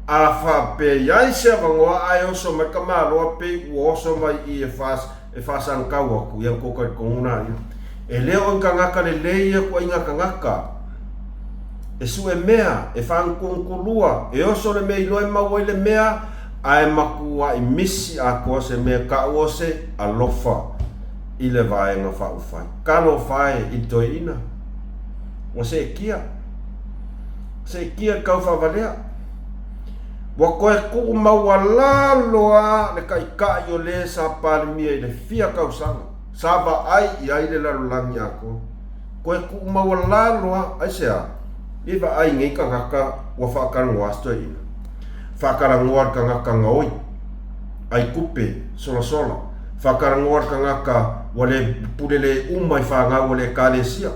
a fa pe yai se vangoa ai o so mai kamalo pe wo so mai i e fas an kawa ku ia ko ka konguna ia e leo ka ngaka le leia ko inga ka ngaka e su e mea e fan kunkulua e oso le mei loe mau le mea ai makua i misi a ko se mea ka o se alofa i le vaenga fa ufai kalo fai i toina o se kia kau fa valea wa koe ku mawala loa le kai ka yo le sa palmia i le fia kau sanga sava ai i ai le lalulangi ako koe ku mawala loa ai sea iwa ai ngai ka ngaka wa whakarango asto ina whakarango ar ka ngaka ngaoi ai kupe sola whakarango ar ka ngaka wale purele umai whanga wale kalesia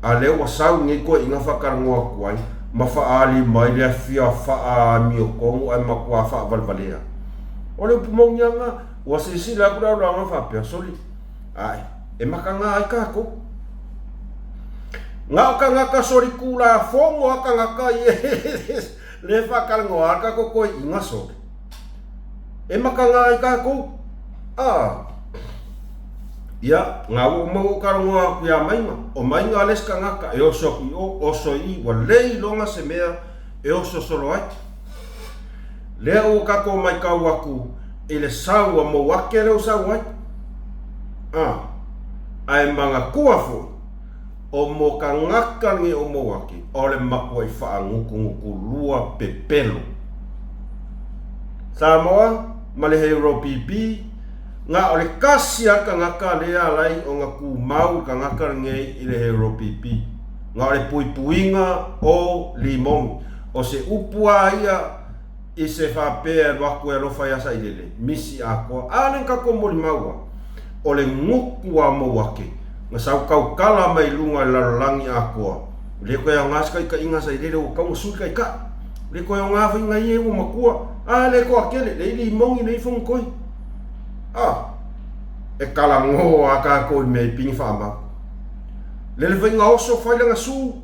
a leo wa sau ngi ko inga whakarangoa kuai ma whaali mai lea fia wha mio kongu ai makua wha valvalea o leo pumongianga wa sisi la kura ranga whapea soli ai e makanga ai kako nga ka ngaka sori kula fongo aka ngaka le whakarangoa kako koi inga sori e makanga ai kako ia ngā mo karongoa ku ia mainga o mainga les ka ngaka e oso ki o oso I wa lei longa se mea e oso solo ai lea o kako mai kau aku e le saua mo wake leo sau ai ai manga kuafu o mo ka ngaka ngi o mo wake o le makua I wha nguku lua pepelo Samoa ma le Hero PP nga ole kasi aka ngaka lea lai o nga ku mau ka ngaka ngei I le Hero PP nga ole puipuinga o limong o se upua ia I se whapea waku e lofa ia sa ilele misi ako alen ka komori maua o le nguku a mo wake nga sau kau kala mai lunga lalolangi ako le koe a ngaska ika inga sa ilele o kau suka ika le koe a ngafa inga ie o makua le ko akele le limong I nei fong koi e kala ngo aka ko me ping fama le venga oso faila nga su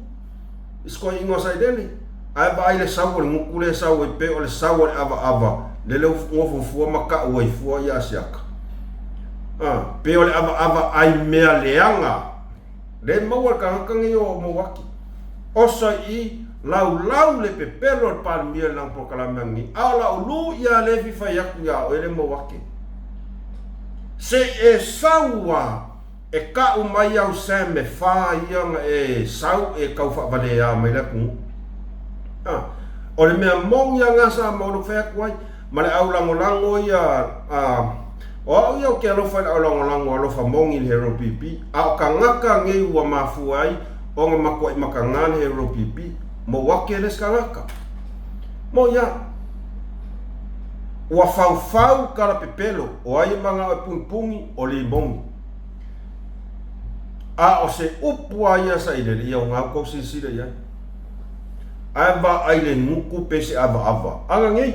isko ingo sai dele ai ba ile sawo nguku le sawo pe o le sawo ava le ngofo fu maka o I fu ya siaka pe o le ava ai mea leanga le mau ka ngi o mo waki oso I lau le pepelo par mia lang proclamangi ala lu ya le fi fa yaku ya o le mo waki se e saua e ka umai au se me fa ianga e sau e kau fa vale a mai la ku o le mea mong ia ngasa mo lo fa kuai ma le au lango ia o ia ke lo fa au lango lo fa mong I Hero PP au ka ngaka ngei ua mafuai o nga makoi makangan Hero PP mo wake les ka ngaka mo ia ua fau kala pepelo o ai manga o pungpungi o limong o se upua ia sa ile ia o ngau kou sisira ia ava ai le nguku pese ava anga ngei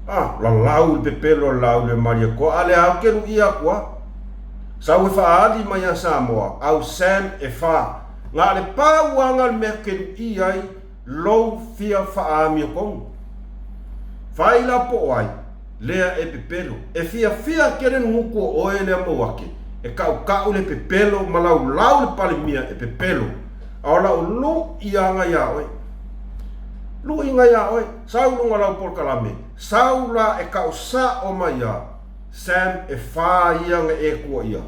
la lau pepelo lau le maria ko ale au keru ia kua sau e whaali mai a Samoa au Sam e wha ngā le pāwanga me keru ia ai lou fia whaamio kongu Faila po ai lea e pepelo e fia kere nguku o e lea mawake e kau le pepelo ma lau le palimia e pepelo au lau lu ianga ia oi lu inga ia oi sau lunga lau porkalame sau la e kau sa o mai ia Sam e wha ianga e kua ia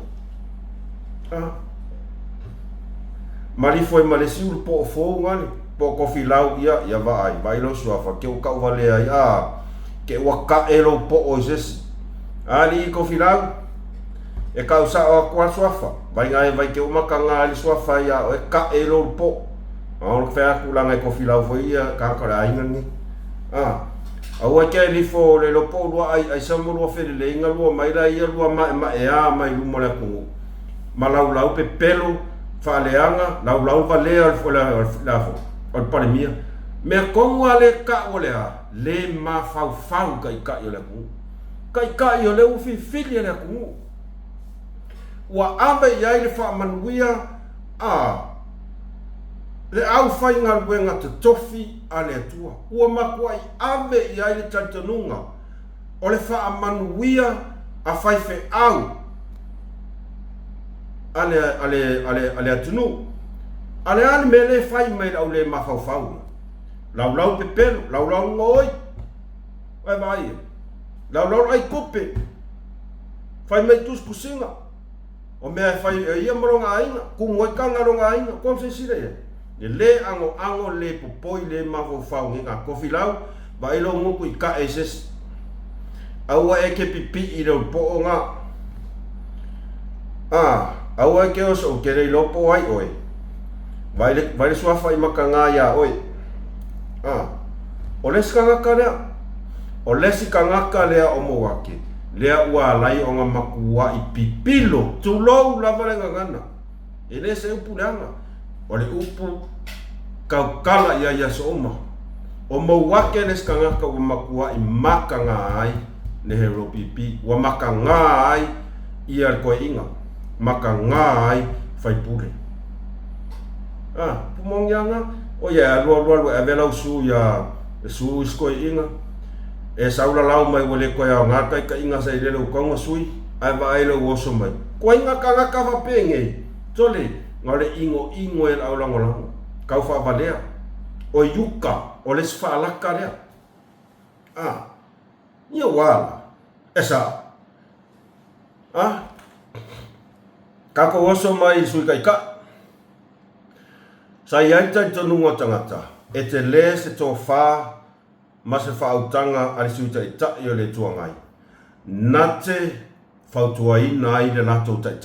marifo e malesi ulu po o fōu ngani po kofi lau ia vai bailo suafa ke o kau vale ai ke waka elo po o jes ali kofi lau e kau sa o kwa suafa vai ngai vai ke o makanga ali suafa ia o ka elo po o fa ku la ngai kofi lau foi ia ka ka ai ngani au ke li fo le lo po lo ai sa mo lo fe le inga lo mai la ia lo mai mai lu mo la ku malau pe pelo fa leanga lau valea fo la fo o palimia me kongu ale ka ole le ma fau kai ole ku kai ole u fi le ku wa ave ya ile fa manuia le au fai ngal wenga te tofi ale tua u ma kwai ave ya ile tantanunga ole fa manuia a fai fe au ale atunu ale mele fai mai au le ma fau lau pepelo lau ngoi vai lau ai kope fai mai tus pusinga o me fai ia moronga ainga ku ngoi kanga ronga ainga kom se sire le ango le popoi le ma fau ngi ka kofi lau vai lo ngoku I ka eses au e ke pipi I lo po nga au e ke oso ke le lo po ai oi vai sua fai makanga ya oi o le skanga lea o le sikanga lea o mo wake lea ua lai o nga makua I pipilo tulou lava le ngana e le se upu leanga o le upu kaukala ia so oma o mau wake le skangaka o makua I maka ngā ai ne hero pipi wa maka ngā ai ia koe inga maka ngā ai faipule pumong yanga o ia lua e vela usu ia su iskoe inga e saula lau mai wale koe au ngata ka inga sa ilele ukonga sui ai va ele uoso mai koe inga kanga kawa penge tole ngale ingo e lau lango kau fa valea o yuka o les fa alaka lea ia wala esa kako uoso mai sui kai ka sa iaita tonunga tangata e te le se tō whā ma se whautanga ali suita I tai o le tuangai nate whautua ina ai le nato tai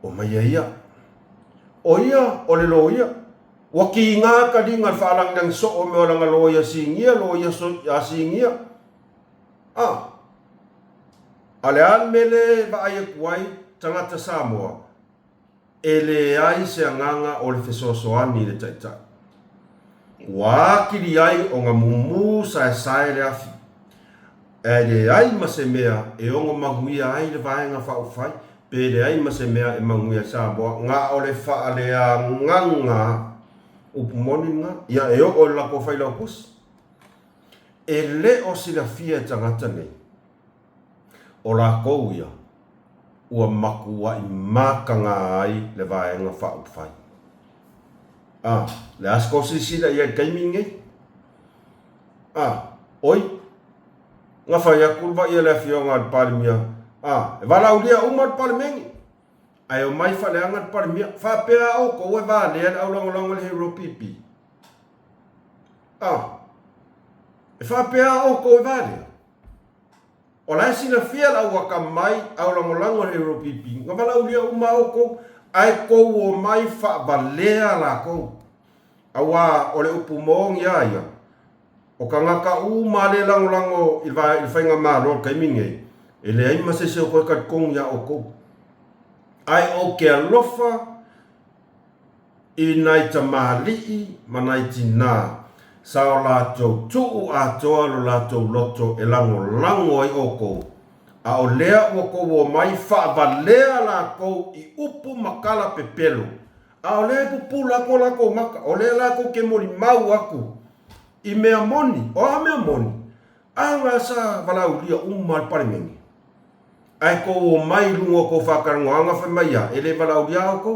o mai ia o ia o le lo ia wa ki ngā ka ringa whaalang nang so o me o langa lo ia singia so ia singia ale an mele va ai kuai tangata Samoa ele ai se anganga o le fesosoani le tai wa kiri ai o ngā mumu sae le afi e le ai ma se mea e o ngā manguia ai le vaenga whaufai pe le ai ma se mea e manguia Samoa ngā o le wha le a nganga upumoni nga ia e o la ko whailau pus e le o sila fia tangata nei o la kou ia ua makua I makanga ai le vaenga whaufai le asko sisida ia kaiminge oi nga whai akulwa ia le fionga palimia e wala ulia umat palimengi ai o mai whaleanga palimia whapea o ko e wale au longo le hero pipi e whapea o ko e wale o lai sina fia la waka mai au longo le hero pipi nga wala ulia uma o ko ai ko o mai whabalea la ko awa o le upumong ia o ka ngaka uma le lango I whainga malo kai minge e le ai masese o koe kat kong ia o ko ai o ke alofa I nai tamali'i ma nai tina sa o la tau tuu atoa lo la tau loto e lango ai o ko a o lea o ko o mai whaabalea la ko I upu makala pepelo a o lea pupu lako maka o lea lako ke mori mau aku I mea moni o a mea moni a ngā sa walau lia umar parimengi ai ko o mai lungo ko whakarangoanga whamaia e le walau lia o ko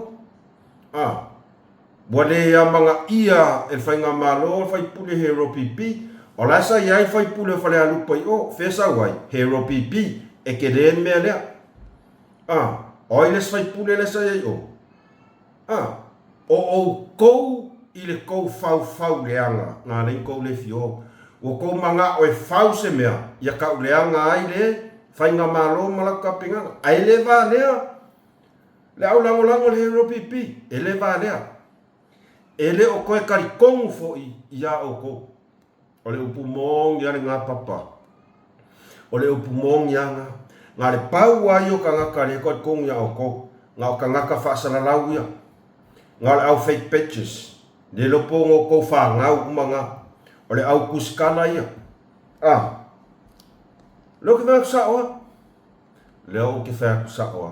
wale ia manga ia e whainga malo whai pule hero pipi o lasa iai whai pule whale alupa I o whesa wai hero pipi e ke reen mea lea o i les whai pule lesa iai o o kou I le kou fau leanga ngā rei kou le fio o kou manga o e fau se mea ia kau leanga ai le whainga malo malaka pinganga ai le va lea le au lango le hero pipi e le va lea e le o koe karikongu fo ia o kou o le upumong ia le ngā papa o le upumong ia ngā le pau ai o ka ngaka le koe kongu ia o kou ngā o ka ngaka whaasalalau ia ngā le au fake pictures le lopo ngō kou whangau umanga o le au kuskana ia leo ke whea kusaoa leo ke whea kusaoa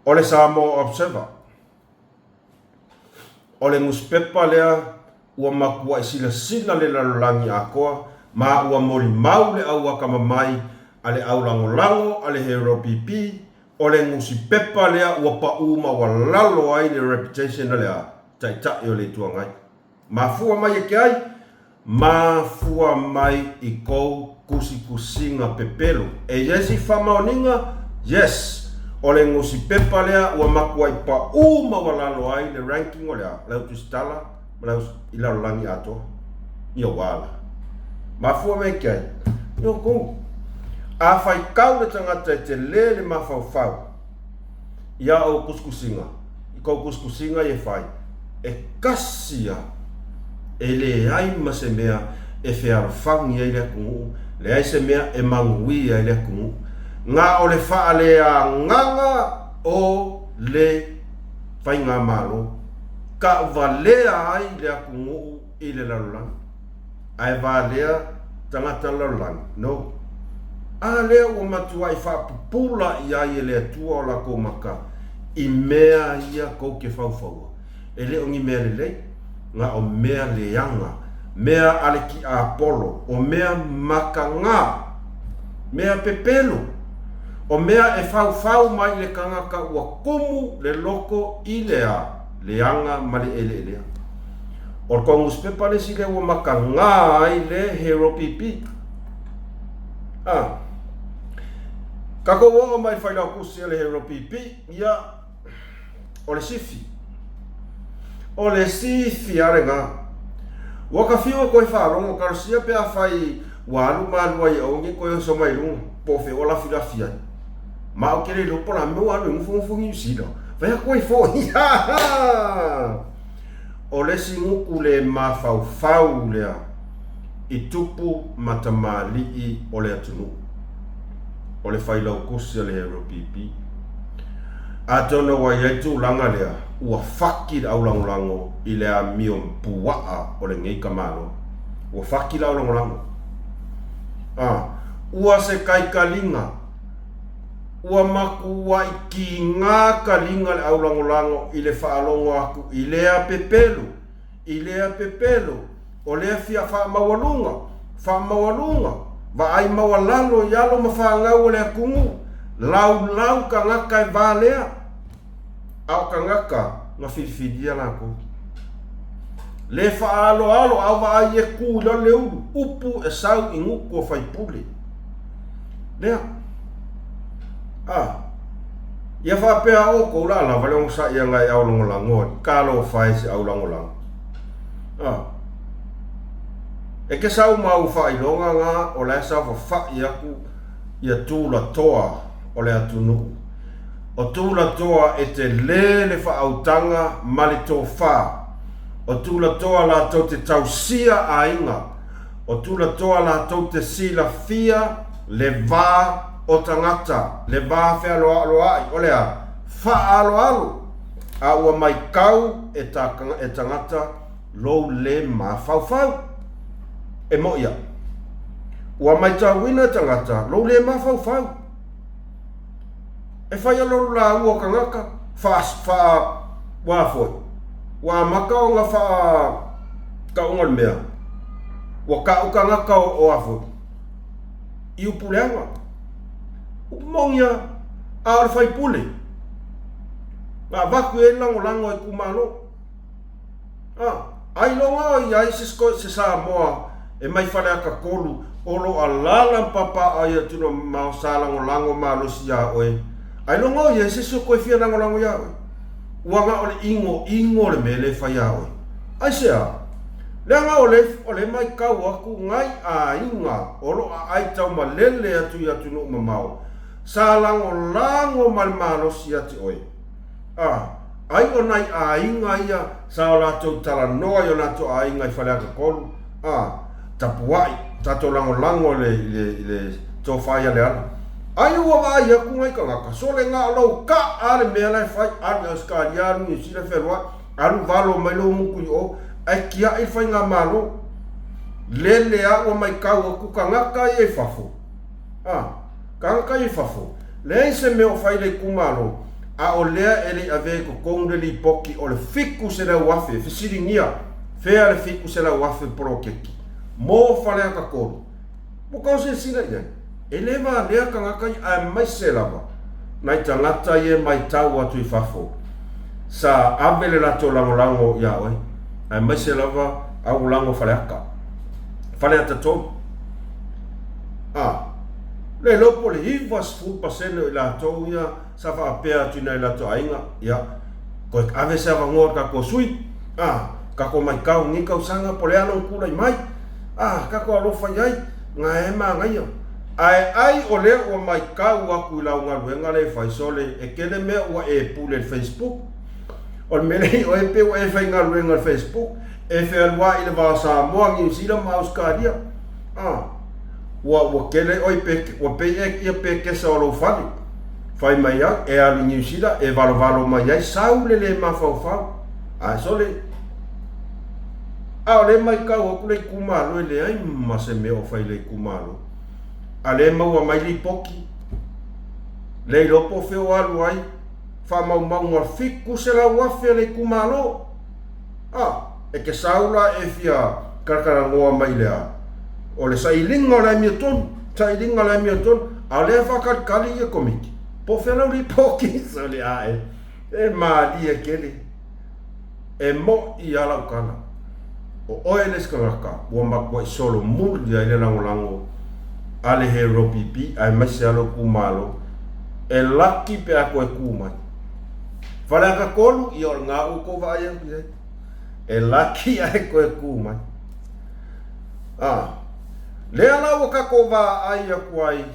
o le Samoa Observer o le newspaper lea ua makua I sila le lalolangi a koa ma ua mori mau le au aka mamai a le au lango a le hero pipi o le newspaper lea ua pauma ua lalo ai le reputation na lea tai o le tuangai mafua mai e ke ai mafua mai I kou kusinga pepelo e yesi whamaoninga yes o le newspaper lea ua makua I pauma ua lalo ai le ranking o lea lau tustala lau I lalolangi ato ia wala mafua mai ke ai ia kou a whai kau le tangata te le mawhauwhau ia o kuskusinga I kou kuskusinga e whai e kasia e le ai ma se mea e whea whangi ai lea kungu le ai se mea e mangui ai lea kungu nga o le whaale a nganga o le whainga malo, ka valea ai le akungu i le lalulang. Ai valea tangata lalulang, no. A lea o matua i whapupula i ai le atua o la kou maka, i mea ia kou ke whauwhaua. E le ongi mea lelei, nga o mea leanga, mea aleki a Apollo, o mea makanga, mea pepelo, o mea e whau mai le kangaka ua kumu le loko i lea, leanga male ele elea. O kongus pepa le si le ua makanga ai le hero pipi. Kako wonga mai whailau kusi le hero pipi, ia o le sifi. O le sifi arenga. Waka whiwa koe whaarongo karosia pe a whai walu malua i aungi koe o somairunga. Po fe o la filafia. Ma o kere lupo la meu anu ngufungi usida. Vaya koe fo. O le singuku le mawhau lea. I tupu matamali i o le atunu. O le whailau kusi le hero pipi. Atona wa yaitu langa lea. Ua whakir au langolango i lea mio mpuaa o le ngei kamano. Ua whakir au langolango. Ua se kai kalinga. Ua maku ua iki ngā kalinga le au langolango i le whaalongo aku. I lea pepelo. I lea pepelo. O lea fia whaamawalunga. Whaamawalunga. Wa ai mawalalo yalo ma whaangau le akungu. Lau ka ngaka e vālea. Au ka ngaka nga whiwhidia lako. Le whaalo au wa ai e kūla le uru. Upu e sau i nguko whaipule. Lea. Ia whapea o ko lala vale o sa ia ngai au langolango. Kalo whai se au langolango. E ke sau mau whailonga ngā o le sa whai aku ia tūla toa o le atunu. O tūla toa e te le whaautanga mali tō whā. O tūla toa la tau te tausia a inga. O tūla toa la tau te sila fia le vā o tangata. Le vā whea loa ai. O lea wha alo. A ua mai kau e tangata lou le ma whau. E mo ia. Ua mai tawina tangata lou le ma whau. E whai alo la ua kangaka, wha wafoi. Wa maka o ngā wha kaunga mea. Wa ka ukangaka o afoi. I upuleanga. Upumongia a ar whai pule. Ngā waku e lango e kumano. Ai longa o i ai se sa moa e mai whare aka kolu. Olo a lala papa ai atuna mao sa lango malosi a oe. Ai longa o i se so koe fia lango ia oe. Ua ngā ole ingo le mele whai a oe. Ai sea. Lea ngā ole mai kau aku ngai a inga. Olo a ai tau ma lele atu i atu no mamao. Sa lango malosi ati oe. Ai o nai a inga ia sa o lato tala noa i o lato a inga i whare aka kolu. Tapuai, tato lango le tō whaia le ala. Ai ua vai aku ngai ka ngaka. So le ngā lau ka are mea lai whai ari au skari aru ni sila wherua. Aru valo mai lo muku i o. Ai kia i whai ngā malo. Lele a ua mai kau aku ka ngaka i e whafo. Ka ngaka i whafo. Le se meo whai le kumalo. A o lea ele a vei ko kongre li poki o le fiku se la wafe. Fisiringia. Fea le fiku se la wafe pro keki. Mo whare aka koro. Mo kau se sina ia. E lewa lea ka ngaka i a mai se lava. Nai tangata i e mai tau atu i whafo. Sa avele lato lango ia oi. A mai se lava au lango whare aka. Whare ata tō. Le lopo le hivas fupa seno i la tō ia. Sa wha apea atu nei lato ainga. Ia. Koe ave se awa ngoa kako sui. Kako mai kau ngi kau sanga po le anong kula i mai. Kako alofa iai. Ngā e maa ngai au. Ai o lea ua mai kau aku i lau ngā ruenga le whaisole e kele mea ua e pule le Facebook. O le mele o e pe ua e whai ngā ruenga le Facebook. E whea lua i le wā Samoa ngi usira ma auskaria. ua kele oi pe ia pe kesa o lo fali fai mai a e alu New Zealand e valo mai ai sau le mafau a sole a le mai ka o kule kumalo le ai ma se me o fai le kumalo a le mau mai li poki le lopo fe o alu ai fa mau fiku se la wafe le kumalo e ke saula e fia karkara ngoa mai lea o le sailinga la miaton a le whakakali e komiki po whenau li poki so le ae e maali e kele e mo i alau kana o oe les kangaka ua makua i solo muli ai le langolango a le he ropipi ai maise alo kumalo e laki pe ako e kumai whalaka kolu i o ngā uko vai e laki ai ko e kumai le ala o kako va ai a kuai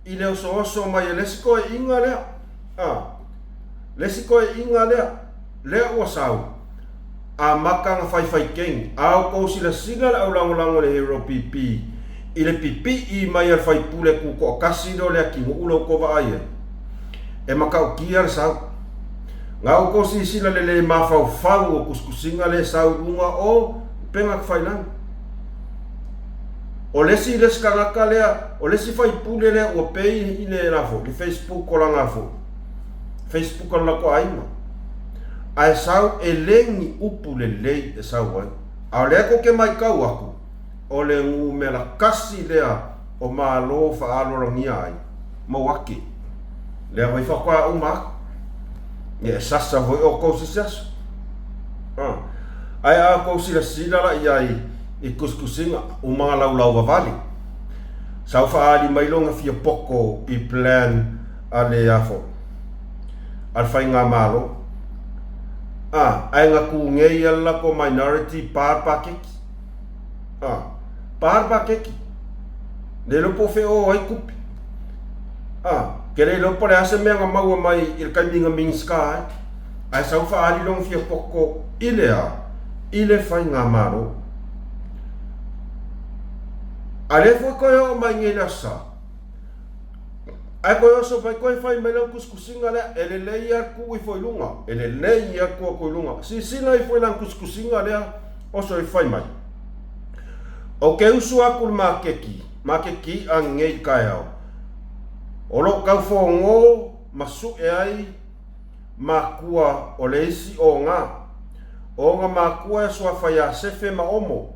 i le oso mai e lesi koe inga lea lesi koe inga lea ua sau a makanga fai keng au kou sila au lango le hero pipi i le pipi i mai al fai pule kuko kasi do lea kingo ulo ko va ai e makau kia sau ngau kou sila le mafau fau o kuskusinga le sau lunga o penga kfailang o lesi kangaka lea, o lesi fai pule lea ua pei i le nafo, i Facebook o langa fo. Facebook o lako aima. Ai sau e lengi upu le lei e sau ai. A lea ko ke mai kau aku, o le ngu me la kasi lea o malo fa alorangia ai. Mawaki. Lea vai whakua umak. Ia sasa voi o kousi siaso. Ai a kousi la silala i ai, i kuskusinga o mga laulau wawali. Sau whaali mai longa fia poko i plan a le afo. Al whai ngā malo. Ai ngā ku ngei ala ko minority pārpa keki. Pārpa keki. Le lopo fe o ai kupi. Ke le lopo le ase mea ngā maua mai il kaiminga minska ai. Ai sau whaali longa fia poko i lea. I le whai ngā malo. Ale foi koe o mai ngai lasa. Ai koe oso pai koe fai mai lau kuskusinga lea, ele lei aku i foi lunga. Ele lei aku a koe lunga. Si sina i foi lau kuskusinga lea, oso i fai mai. O ke usu aku le makeki a ngei kai au. O lo kau whongo, masu e ai, makua o le isi o ngā. O ngā makua e sua fai a sefe ma omo.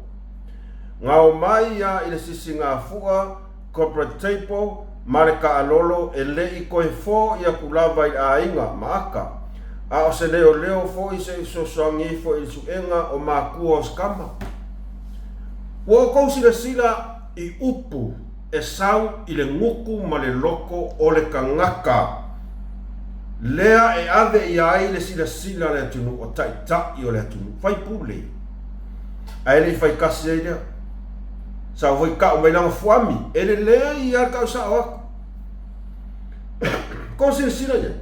Ngau mai ia i le sisi ngā fua, corporate table, mare ka alolo e le i koe fo ia kulawa i a inga, maaka. A o se leo fo i se sosoangi fo i suenga o makua o skama. Ua kousi le sila i upu e sau i le nguku ma le loko o le kangaka. Lea e ave i ai le sila le atunu o taita i o le atunu. Fai pule. Ai le fai kasi ai lea. Sa voi ka o mai langa fuami. Ele lea i ar ka usa o aku. Ko sila ye.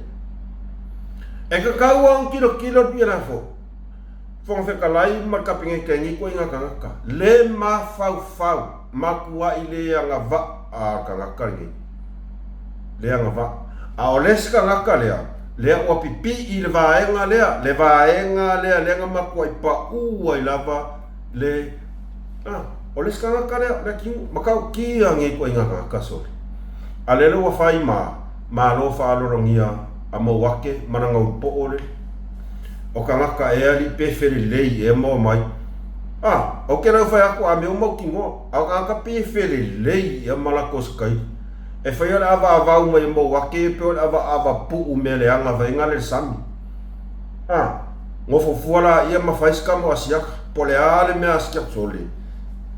E ka kau ang kilo pia na fo. Fonga wheka lai marka pinge kengi ko inga kangaka. Le ma fau. Makua i le anga va a kangaka ngi. Le anga va. A o les kangaka lea. Lea ua pipi i le vaenga lea. Le vaenga lea. Le anga makua i pa ua i lava. Le... o les kangaka lea. Le kingu. Makau kia ngi ko inga kangaka sori. A lele ua fai ma lo fa alorongia. A mo wake mananga upo ole. O kangaka e ali pefere lei e mo mai. O ke rau fai aku a me o mau kingo. O kangaka pefere lei e malakos kai. E whai ole awa avau mai mo wake pe ole awa puu me le anga vai ngale sami. Ngofo fuala ia mawhaiska mo asiaka. Pole ale me asiak sole.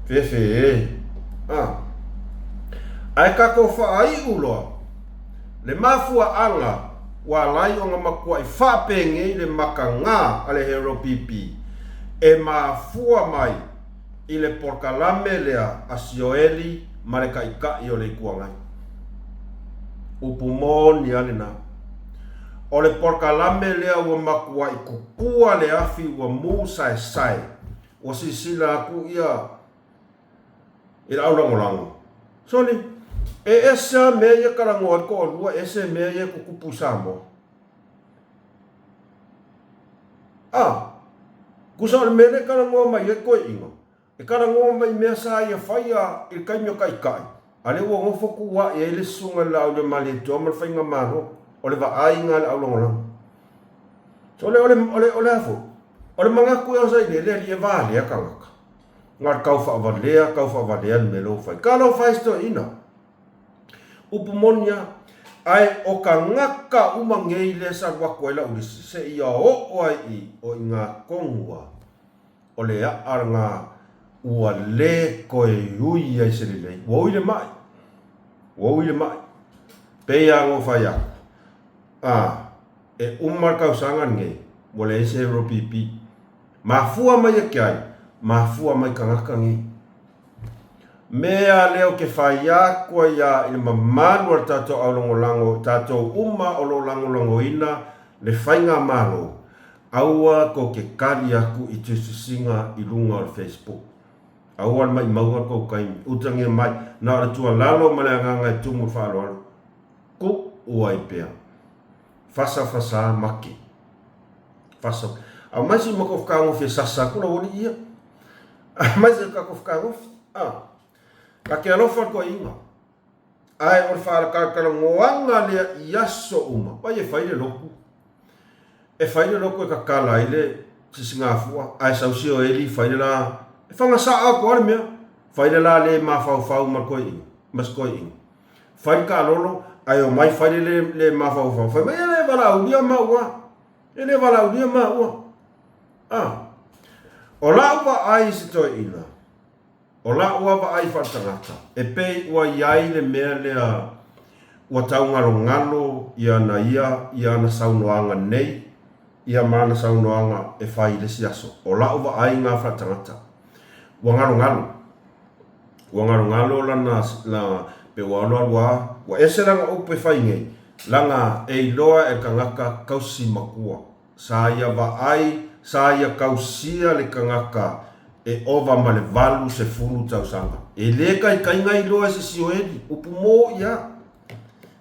Fefe ai kako whaai uloa. Le mafua anga wa lai o ngā makua i whapenge i le maka ngā ale hero pipi. E mafua mai i le porkalame lea a sioeli mareka i ka i o le kuangai. Upumoni ane nā. O le porkalame lea ua makua i kukua le afi ua mū sai. O sisila aku ia i la aulangolango. Soli, esa mea karangoa ko lua ese mea kukupu samo. Kusa o mele karangoa mai ko ingo. E karangoa mai mea sa ia faia il kaimio kai. Ale wo ngofo kuwa e le sunga la o le mali to mal fainga maro. O le va ainga le aulongola. Soli ole afo. Ole mangaku ya sa ile le vale akanga. Ngar kau fa valea me lo fai. Kalau fai sto ina. Upumonia ai o ka ngaka umangei le sa wakoela ulisi se ia o ai o inga kongua. O le aranga ua le koe ui ai se lelei. Woi le mai. Pea ngo fai aku. E umar kau sangan nge. Wale se ropipi. Mafua mai e kiai. Mafua mai kangakangi. Mea leo ke whaia kua ia i mamanu ar tato aulongolango, tato uma ololangolongo ina le whainga malo. Aua ko ke kari aku i tususinga i lunga o Facebook. Aua mai maua ko kai utangi mai na ora tua lalo maleanganga i tumu whaaloalo. Ku uai pea. Fasa maki. Fasa. Au maisi mako whakaango whi sasa kula woli ia. Maisi kako whakaango whi. Ka ke alofa ko inga. Ai o whaara karakara ngoanga lea i aso uma. Pai e whaile loku. E whaile loku e ka kala ile sisingafua. Ai sausio eli whaile la. E whanga saa ko are mea. Whaile la le ma whau ma ko inga. Mas ko inga. Whaile ka alolo. Ai o mai whaile le ma whau. Whaile mai ele wala ulia maua. Ele wala ulia maua. O la ua ai se toi ina. O la ua wa ai whatangata. E pei ua iai le mea lea ua tau ngalo ia na saunoanga nei, ia mana saunoanga e whai le siaso. O la ua ai ngā whatangata. Ua ngalo lana pe ua aloa ua ese langa upe whai ngei. Langa e iloa e kangaka kausi makua. Sa ia wa ai, sa ia kausia le kangaka e ova ma le valu se furu tau sanga. E le kai ngai loa se sioeli, upu mo ia.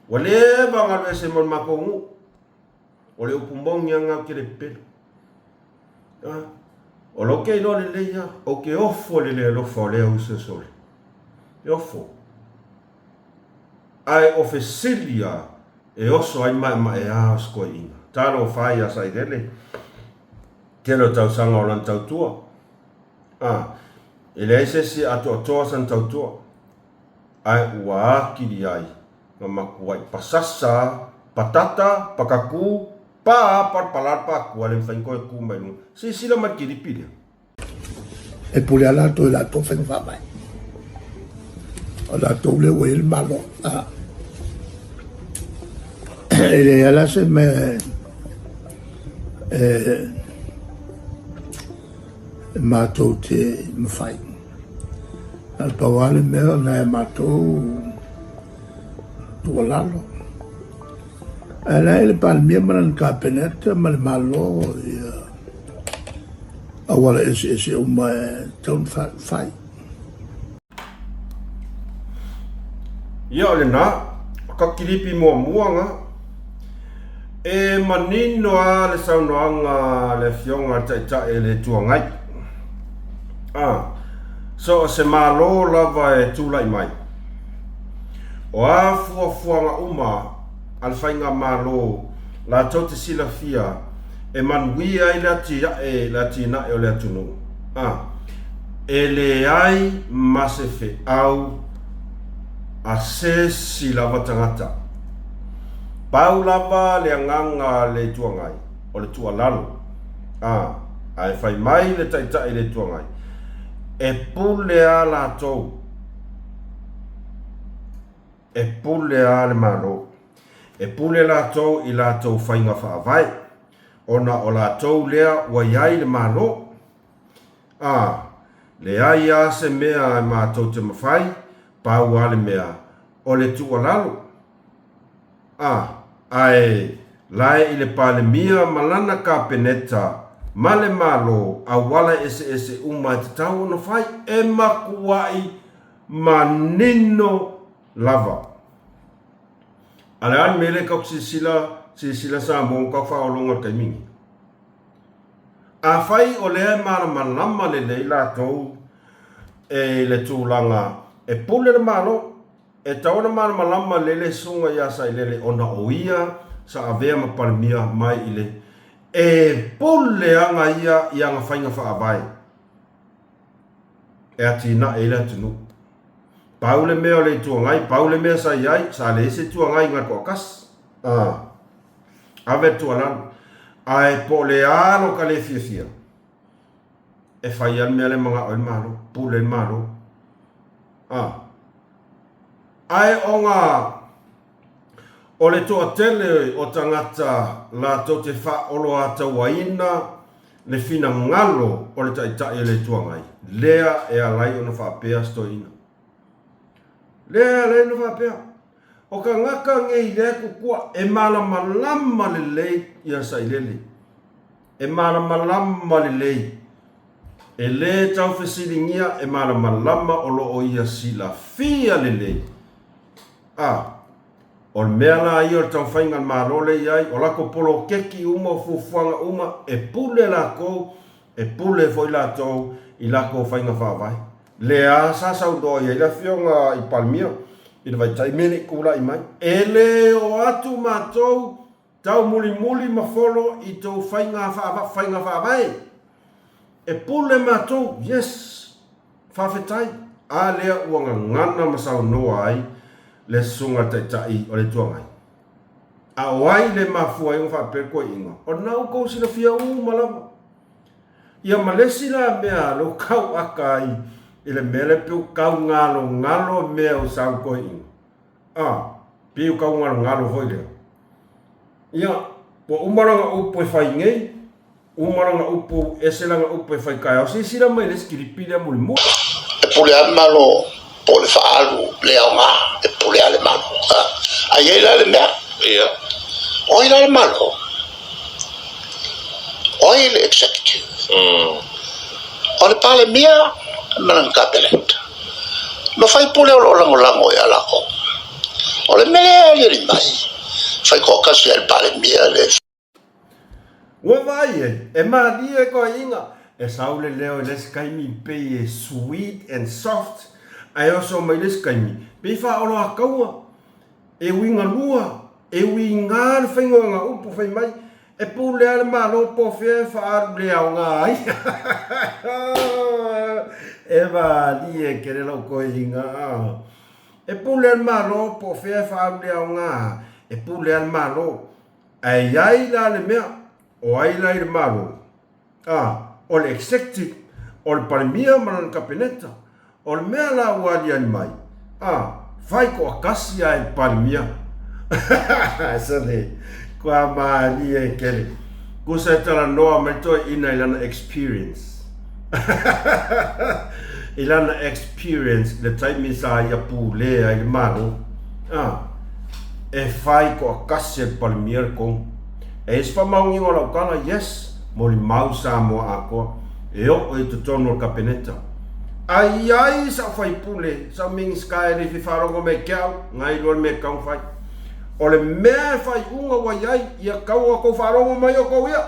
Wa le vangalo e se mon makongu. O le upu mo nganga ke le pelo. O lo ke ilo le leia, o ke ofo le lofa o le au se sole. E ofo. Ai ofesilia e oso ai ma e a sko inga. Talo fai a sai dele. Telo tau sanga o lan tau tua. E le ese si ato san tau tua. Ai ua kiri ai. Nga makuai pasasa, patata, pakaku, parpalar paku. Ale mfainko e ku mai lunga. Si sila mat kiri pili. E pule ala to la to fen fa mai. O la to le wel malo. E le ala se me mātou te mawhai. Al pawale mea na e mātou tua lalo. E la ele palmia manan ka peneta ma le malo awala ese uma taun whai. Ia ole nā, ka kiripi muanga. E manino a le saunoanga le fionga tae le tuangai. So se malo lava e tūlai mai. O a fuafuanga uma al whainga malo la tau te sila fia e manuia i la tina e o le atunu. E le ai masefe au a se si lava tangata. Pau lava le anganga le tuangai o le tua lalo. Ai whai mai le taitai le tuangai. E pule a la tau. E pule a le malo. E pule la tau i la tau whainga whaavai. Ona o la tau lea wa iai le malo. Le ai a se mea e mātou te mawhai. Pau a le mea o le tua lalo. Ai lai i le pale mia malana ka peneta. Male malo a wala ese uma te tau no fai e makuai manino lava. Ala mele kau sila sa mo kau fa olonga kaimingi. A fai o lea malama le leila tou e le tūlanga e pule le malo e tauna malama le sunga ia sa ilele ona oia sa avea ma palmia mai ile e pule anga ia nga whainga whaavai e atina e le atunu paule mea le tuangai paule mea sa iai sa le se tuangai ngat ko kas ave tualan ai po le ano ka le fia e whaian mea le mga oin malo pule malo ai onga o le toa tele o tangata la to te wha olo a tawaina le fina ngalo o le taitai le tuangai. Lea e alai o na whapea stoina. Lea le na whapea. O ka ngaka ngei lea kukua e malama le lei ia sa ilele. E malama le lei. E le tau whesiringia e malama o lo o ia sila fia le lei. O mea la i o tau whainga marole iai, o lako polo keki uma o fufuanga uma, e pule lako, e pule foi la tau, i lako whainga whawai. Lea sasau doa iai, la fionga i palmia, i le vai taimene kula i mai. E le o atu mātou, tau muli mafolo i tau whainga whawai. E pule mātou, yes, whawhetai. A lea uanga ngana masau noa ai, le sunga taitai o le tuangai. A wai le mafua i ngā whapeko inga. O nau kou sina fia malama. Ia malesi la mea lo kau akai i le mele piu kau ngalo mea o sau ko inga. Piu kau ngalo hoi leo. Ia, po umaranga upo e whai ngei, umaranga upo e selanga upo e whai kai. O si sila mai le skiripile muli mua. E pule a malo, po le whaalu, leo ngā. Pule ale malo. Ai ele mea. Ia. Oi le malo. Oi le executive. O le pale mea manan cabinet. No fai pule o lango ia lako. O le mea le mai. Fai ko kasi el pale mea le. Wa vai e ma die ko inga. E saule leo le sky mi pe sweet and soft. Ai oso mai le sky mi. Pe fa olo a kaua, e winga lua, e winga le whainga ngā upu whai mai, e pūle ale malo po whea wha aru le au ngā ai. E wā li e kere lau koe inga. E pūle ale malo po whea wha aru le au ngā, e pūle ale malo, ai ai la le mea, o ai la le malo. O le executive, o le parimia manan kapeneta, o le mea la wali ani mai. Fai ko akasi ai palmia. Sane, kua maali e kere. Kusa tala noa mai toi ina ilana experience. Ilana experience, le taimi sa ia pūle ai maro. E fai ko akasi ai palmia kong. E ispa maungi ngola ukana, yes, mori mau sa mo akoa. E o i tutono kapeneta. Ai sa fai pule sa ming sky le fi farongo me kiau ngai lol me kau fai o le me fai unga wa ai ia kau ko farongo mai o ko ia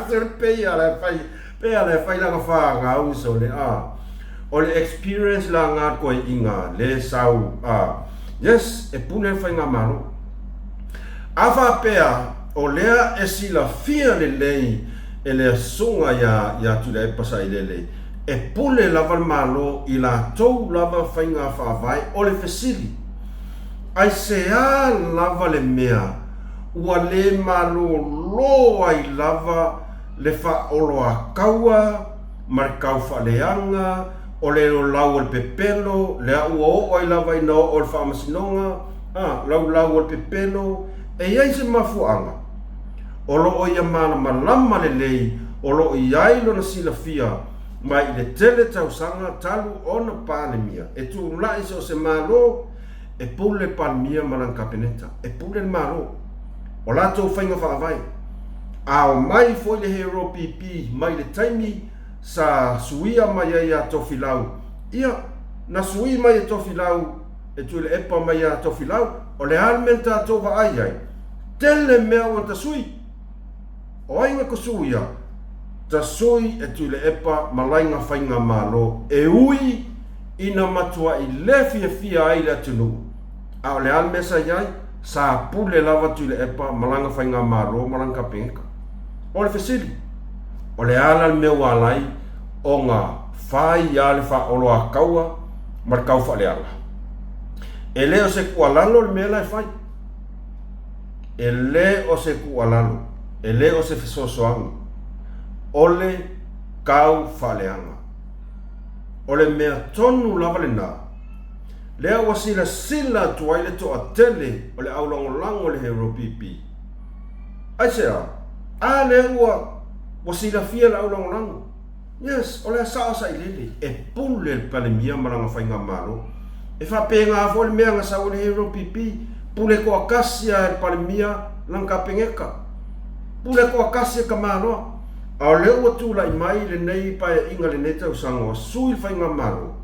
ser pe ala fai la fa nga u so le o le experience la nga ko inga le sau yes e pule fai nga malo ava pea o lea e sila fia le lei e le sunga ya tu le pasai le e pule lava malo i la tou lava whainga whaavai o le fesili. Ai sea lava le mea, ua le malo loa i lava le wha olo a kaua, mar kau whaleanga, o le lau o le pepelo, le au o ai lava i nao o le whaamasinonga, lau o le pepelo, e iai se mafuanga. O lo o ia mana malama le lei, o lo i ailo na sila fia, mai le tele tausanga talu ona panemia e tu lai so se malo e pule palmia manan kapeneta e pule malo o lato whainga whaavai ao mai foi le hero pipi mai le taimi sa suia mai a tofilau ia na sui mai e tofilau e tu le epa mai a to filau o le almenta to va ai tele mea o ta sui o ai ko suia ta sui e tu le epa malainga fainga malo e ui ina matua i le fia ai le tunu a le almesa ai sa pule lava tu le epa malanga fainga malo malanga penka o le fesili o le ala me walai o nga fai ya le fa olo a kaua mar kau fa le ala e le o se kualalo le mela e fai e le o se kualalo e le o se fesosoanga o le kau fa le anga o le mea tonu lava le na lea ua sila tuai le toa tele o le aulongolango le hero pipi ai sea a le ua sila fia le aulongolango yes o le sao sa ilele e pule le palemia malanga fainga malo e fa penga fo le mea sa o le hero pipi pule ko akasia le palemia langa pengeka pule ko akasia ka malo a le ua tu la mai le nei pa inga le neta usanga sui fainga malo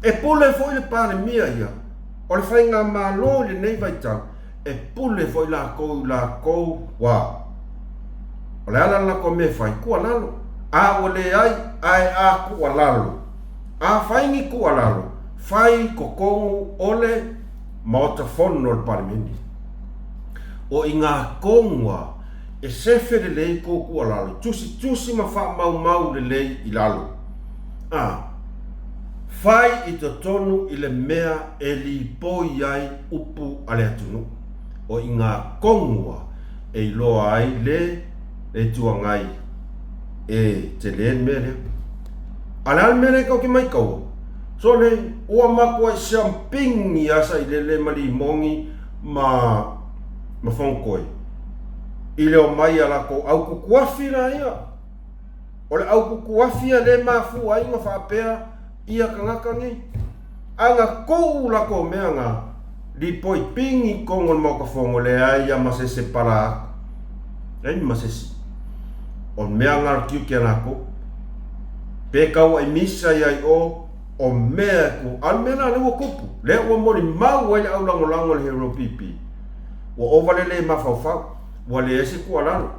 e pule foi le palemia ia o le fainga malo le nei vai tau e pule foi la kou wa o le ala la ko me fai kua lalo a o le ai a kua lalo a faingi kua lalo fai kokongu ole maotafono le palemini o inga kongwa e sefe le lei ko kua lalo tusi ma fa mau le lei i lalo fai i to tonu i le mea e li poi ai upu ale atunu o inga kongwa e iloa ai le tuangai e te leen mele ala mele kau ki mai kau so le ua makua i champing asa i le mali mongi ma fonkoi i leo mai ala ko au kukuafi la ia o le au kukuafi le mafu ai nga whapea ia kangaka ngi anga kou la ko meanga li poi pingi kongon mo ka fongo le ai ya masese para ai masese on meanga kiu ki anako pe kau ai misa ai o mea ku al mena le wo kupu le wo mori mau ai au lango le hero pipi wo ovale le mafaufa wa le ese ku alalo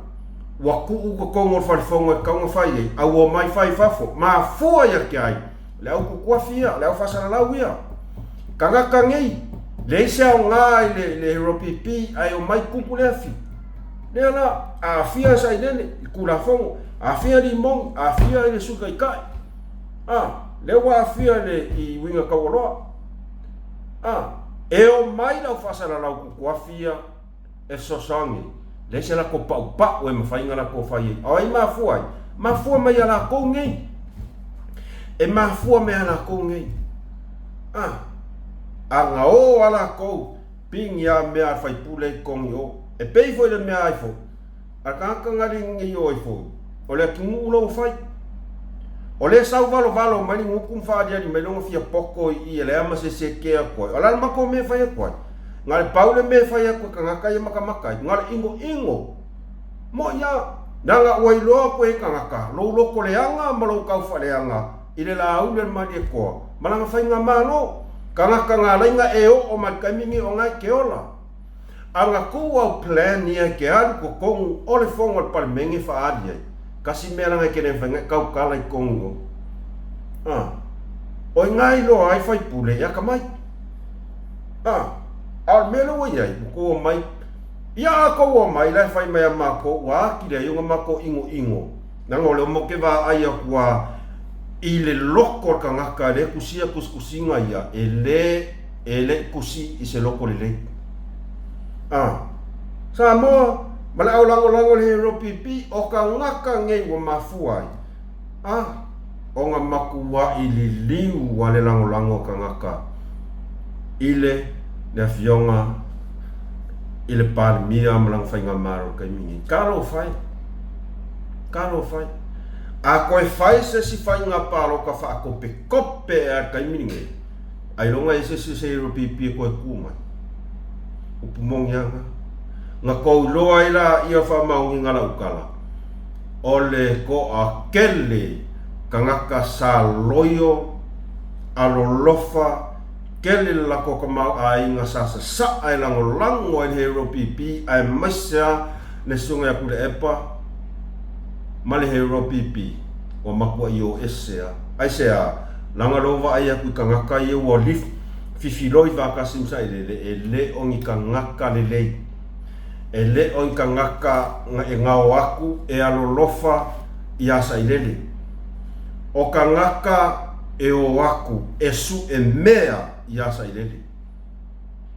wa ku ko kongo fa fongo ka ngo fai au o mai fai fafo ma fu ya ki ai le au ku fia le au fasala la wia kanga kangi le se au ngai le hero pipi ai o mai kupu le afi le ala a fia sai nene ku la fongo a fia limong a fia le suka kai le wa fia le i winga kawoloa e o mai la fasala la ku fia e sosangi le se la ko pa o e mafainga la ko fai ai mafua mai ala ko ngai e mafua me ala ko ngai anga o ala ko ping ya me a fai pule kong yo e pei foi le me ai fo a ka ngari ngi yo fo o le kingu lo fai o le sau valo mani ngukum fa dia di melongo fia poko i ele ama se ke ko ala ma ko me fai ko ngal paule me fai ko kanga ya maka ngal ingo mo ya nanga wai lo ko e kanga lo ko le anga malo ka fa le anga ile la ule ma de ko malanga fai nga malo kanga lenga e o makamimi o ngai ke ola anga ko plan ni ke al ko kong ole fongo par mengi fa adia kasi meranga ke ne fanga kau kala i kongo o ngai lo ai fai pule ya kamai al melo ya ko mai ya ko mai la fai mai ma ko wa ki le yo ma ko ingo nango le mo ke va ai kwa ile loko kanga ka le kusia kuskusinga ya ele kusi i se loko le sa mo mala lango le hero pipi o ka ngaka ngai wo mafuai o nga makuwa ili liu wale lango kanga ile na fionga ile par mia malang fai ngamaro kai mingi kalo fai a koe fai se si fai ngā paro ka wha kope a kai mininge ai longa i se hero pipi koe kumai upu mongi anga ngā kou loa i la ia wha maungi ngala ukala o le ko a kele ka ngaka sa loyo alolofa kele lako kamau ainga sasa sa ai lango ai hero pipi ai masa le sunga ku le epa male hero pipi o makua io esea ai sea langa lova ai ku kangaka ia o lif fifiloi va kasim sa ele ongi kangaka le ele ongi kangaka ngao aku e alolofa ia sa ilele o kangaka e o aku e su e mea ia sa ilele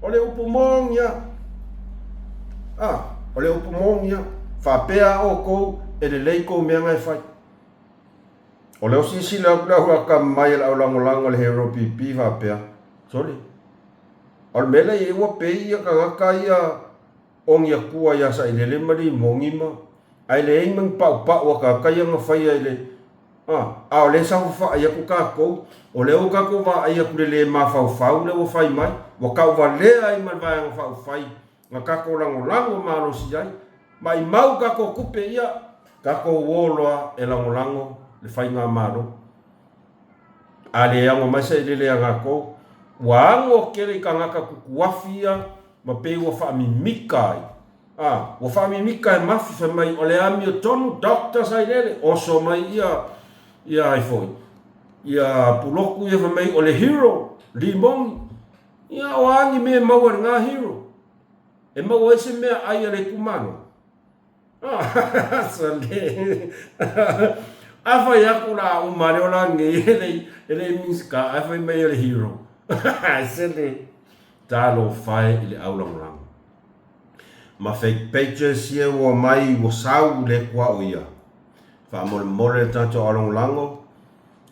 ole upumongia ole upumongia fa pea o ko ele leiko mea ngai fai ole o sisi la ka mai la lango le hero pipi fa pea soli al mele e wo pe ia kangaka ia ongi akua ia sa ilele mali mongima ai le imang pa wa ka kaya nga fai ai le ole sa fa ia ku ka ko ole o ka ko va ia ku le ma fa le o fai mai wa ka va le ai man va nga fa fai nga ka ko lango ma lo si ai mai mau ka ko kupe ia ka ko woloa e lango le fai nga ma lo ale ya mo mai sa le nga ko wa ngo kele ka nga ka ku wafia ma pe wa fa mi mikai wa fa mi mikai ma fi mai ole ami o tonu doctor sai le o so mai ia ai foi ia puloku ia mai ole hero limong ia wangi me mau nga hero e mau ese me ai le kumano sale afa ya kula o mare ola nge ele miska afa me ole hero sale talo fai ile aulang ma fake pages ia o mai o sau le kwa o ia fa mole tanto along lango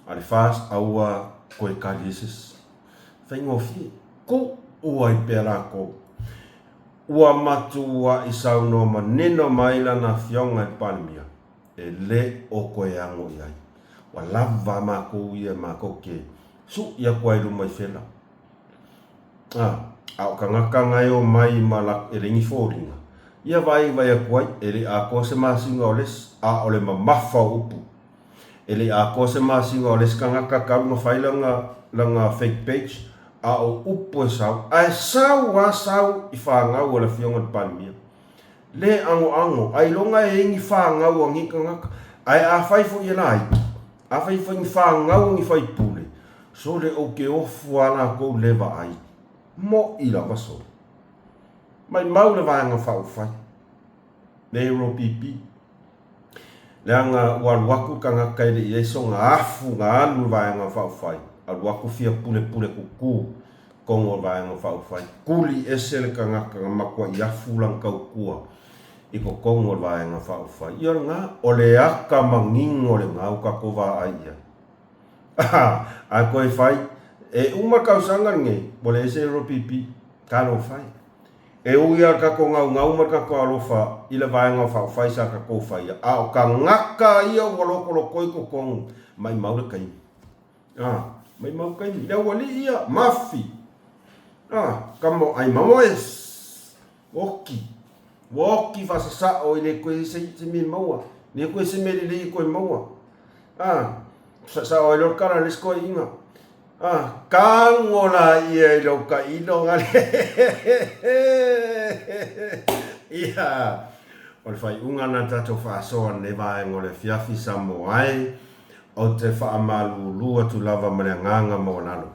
al fast aua koe kalisis faingo fi ko ua pera ko ua matua isau no maneno mai na fionga palmia e le o koe ango ia wa lava ma ko ia ma ko ke su ia koe lu mai fela au kangaka ngai o mai malak e ringi foringa ia vai a kuai ele a ko se masinga oles a ole mafa upu ele a ko se masinga oles kanga ka no failanga langa fake page a o upu sau a sau I fanga o la fionga palmia le ango ai longa e ngi fanga o ngi kanga ai a fai fo ia a fai fo ngi fanga o ngi fai pule so le o ke o fuana ko leva ai mo ila vaso mai mau le vanga fau fai le ro pipi le anga waku kanga kai le yeso nga afu nga alu vanga fau fai al waku fia pule kuku kongo vanga fau fai kuli esel kanga makwa yafu lang kau kua iko kongo vanga fau fai ia nga ole aka mangingo le nga uka kova aia a koi fai e uma kausanga nge bole ese ro pipi kalo fai e uia ka ko ngau marka ko alofa ila vaenga fa faisa ka ko faia a ka ngaka ia wolokolo koi ko kong mai mau kai mai mau kai le wali ia mafi kamo ai mamoes woki fa sa o ile ko se mi maua le ko se me le ko maua sa o lo kara les ko inga kangola ia lo ka ilo ngale ia ol fai unga na tato fa so ne vai ngole fiafi samo ai o te fa amalu lua tu lava manganga mo nalo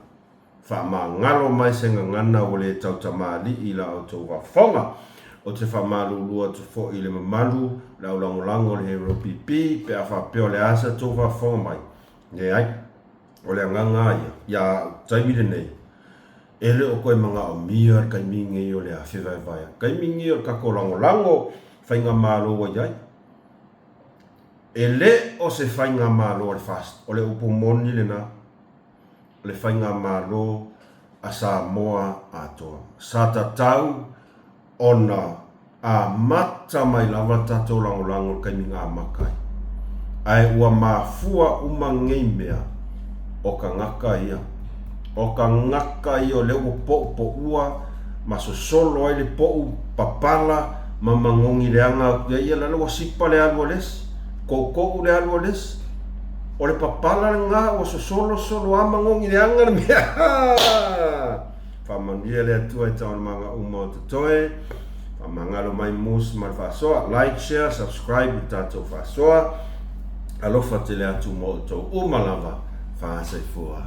fa mangalo mai senga ngana ole tau tamali ila o to va fonga o te fa malu lua tu fo ile malu la lango le hero pipi pe fa pe ole asa to va fonga mai ne ai ole nganga ya taimi nei ele o koe manga o mia kai mingi o le a vai kai mingi o ka ko lango fainga malo wa jai ele o se fainga malo al fast ole upu moni le na le fainga malo a Samoa ato sa tau ona a mata mai lava tato lango kai minga makai ai ua mafua umangei mea o ka ngaka ia o le po ua masosolo ai le po papala mamangongi le anga ia la lo sipa le alwoles ko le alwoles o le papala ngā o solo amangongi le anga na mea. Whamanuia le atua I taona manga uma o tutoe. Whamangalo mai mus ma le whasoa. Like, share, subscribe I tātou whasoa. Alofa te le atu mo o tau umalava whaasai fua.